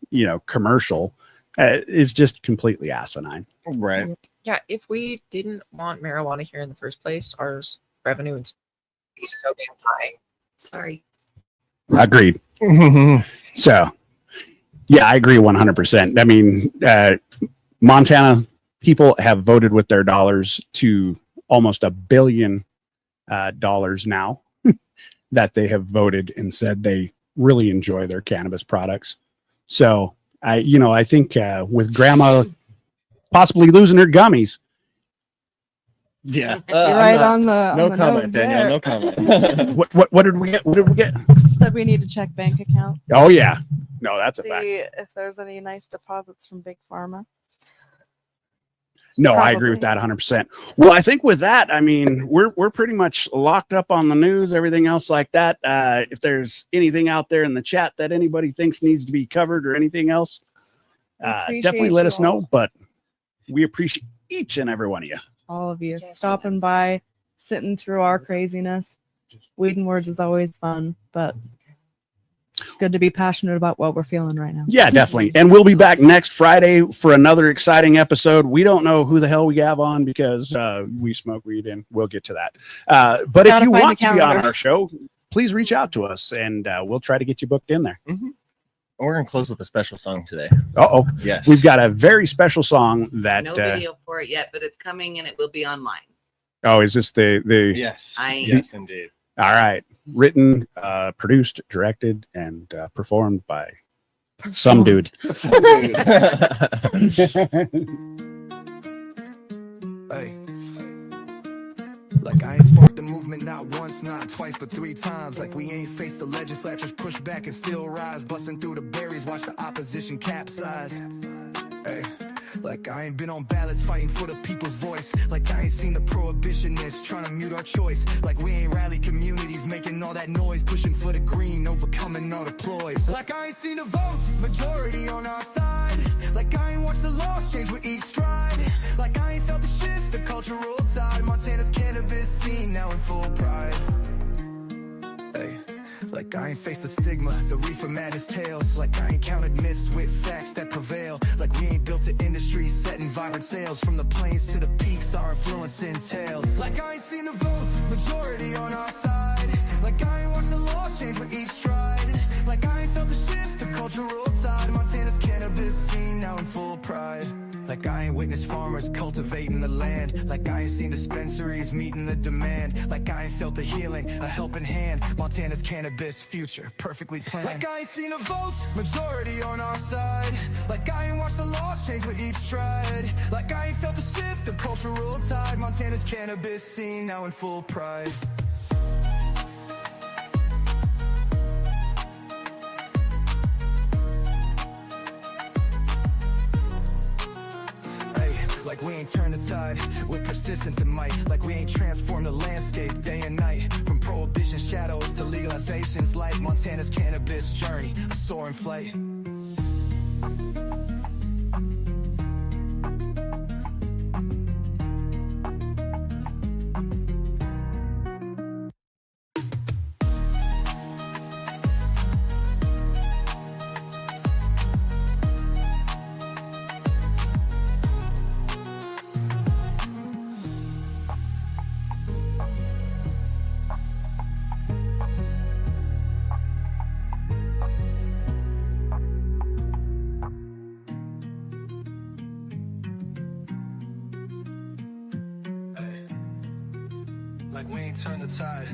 D: commercial, is just completely asinine.
A: Right.
E: Yeah, if we didn't want marijuana here in the first place, our revenue would be so damn high.
F: Sorry.
D: Agreed. So, yeah, I agree 100%. I mean, Montana people have voted with their dollars to almost $1 billion now that they have voted and said they really enjoy their cannabis products. So, I think with grandma possibly losing her gummies,
A: Yeah.
C: You're right on the
A: No
C: on the
A: comment,
C: nose
A: Danielle.
C: there.
A: No comment.
D: what did we get? What did we get?
C: Said we need to check bank accounts.
D: Oh yeah, no, that's a fact.
C: See if there's any nice deposits from Big Pharma.
D: No, I agree with that 100%. Well, I think with that, I mean, we're pretty much locked up on the news, everything else like that. If there's anything out there in the chat that anybody thinks needs to be covered or anything else, definitely let us know. But we appreciate each and every one of you.
C: All of you
F: Yes,
C: stopping by, sitting through our craziness. Weed and Words is always fun, but it's good to be passionate about what we're feeling right now.
D: Yeah, definitely. And we'll be back next Friday for another exciting episode. We don't know who the hell we have on because we smoke weed, and we'll get to that. But if
C: Gotta
D: you
C: find
D: want
C: the
D: to be on
C: calendar.
D: our show, please reach out to us, and we'll try to get you booked in there.
A: We're gonna close with a special song today.
D: Uh-oh.
A: Yes.
D: We've got a very special song that...
F: No video for it yet, but it's coming and it will be online.
D: is this the...
A: Yes.
F: I-
A: Yes, indeed.
D: All right. Written, produced, directed, and performed by some dude.
B: Hey. Like I ain't sparked the movement not once, not twice, but 3 times. Like we ain't faced the legislatures push back and still rise. Busting through the barriers, watch the opposition capsize. Hey. Like I ain't been on ballots fighting for the people's voice. Like I ain't seen the prohibitionists trying to mute our choice. Like we ain't rally communities making all that noise, pushing for the green, overcoming all the ploys. Like I ain't seen the votes, majority on our side. Like I ain't watched the laws change with each stride. Like I ain't felt the shift, the cultural tide. Montana's cannabis scene now in full pride. Hey. Like I ain't faced the stigma, the reefer madness tales. Like I ain't counted myths with facts that prevail. Like we ain't built an industry setting vibrant sales. From the plains to the peaks, our influence entails. Like I ain't seen the votes, majority on our side. Like I ain't watched the laws change with each stride. Like I ain't felt the shift, the cultural tide. Montana's cannabis scene now in full pride. Like I ain't witnessed farmers cultivating the land. Like I ain't seen dispensaries meeting the demand. Like I ain't felt the healing, a helping hand. Montana's cannabis future, perfectly planned. Like I ain't seen the votes, majority on our side. Like I ain't watched the laws change with each stride. Like I ain't felt the shift, the cultural tide. Montana's cannabis scene now in full pride. Like we ain't turned the tide with persistence and might. Like we ain't transformed the landscape day and night. From prohibition shadows to legalization's light. Montana's cannabis journey, a soaring flight. Like we ain't turned the tide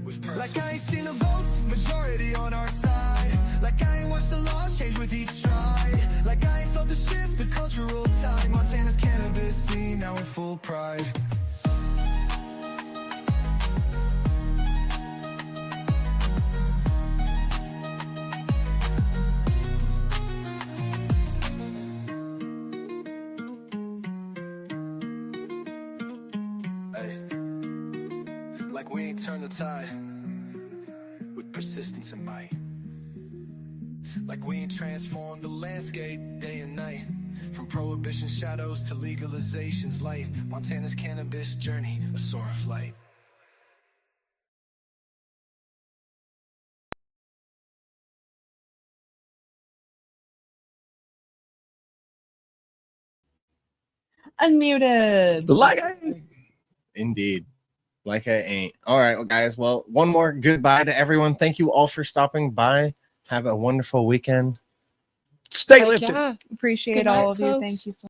B: with purpose. Like I ain't seen the votes, majority on our side. Like I ain't watched the laws change with each stride. Like I ain't felt the shift, the cultural tide. Montana's cannabis scene now in full pride. Like we ain't turned the tide with persistence and might. Like we ain't transformed the landscape day and night. From prohibition shadows to legalization's light. Montana's cannabis journey, a soaring flight.
C: Unmuted.
A: Like I ain't. Indeed. Like I ain't. All right, well, guys. Well, one more goodbye to everyone. Thank you all for stopping by. Have a wonderful weekend. Stay
E: Heck
A: lifted.
E: yeah.
C: Appreciate
E: Good
C: all
E: night,
C: of you.
E: folks.
C: Thank you so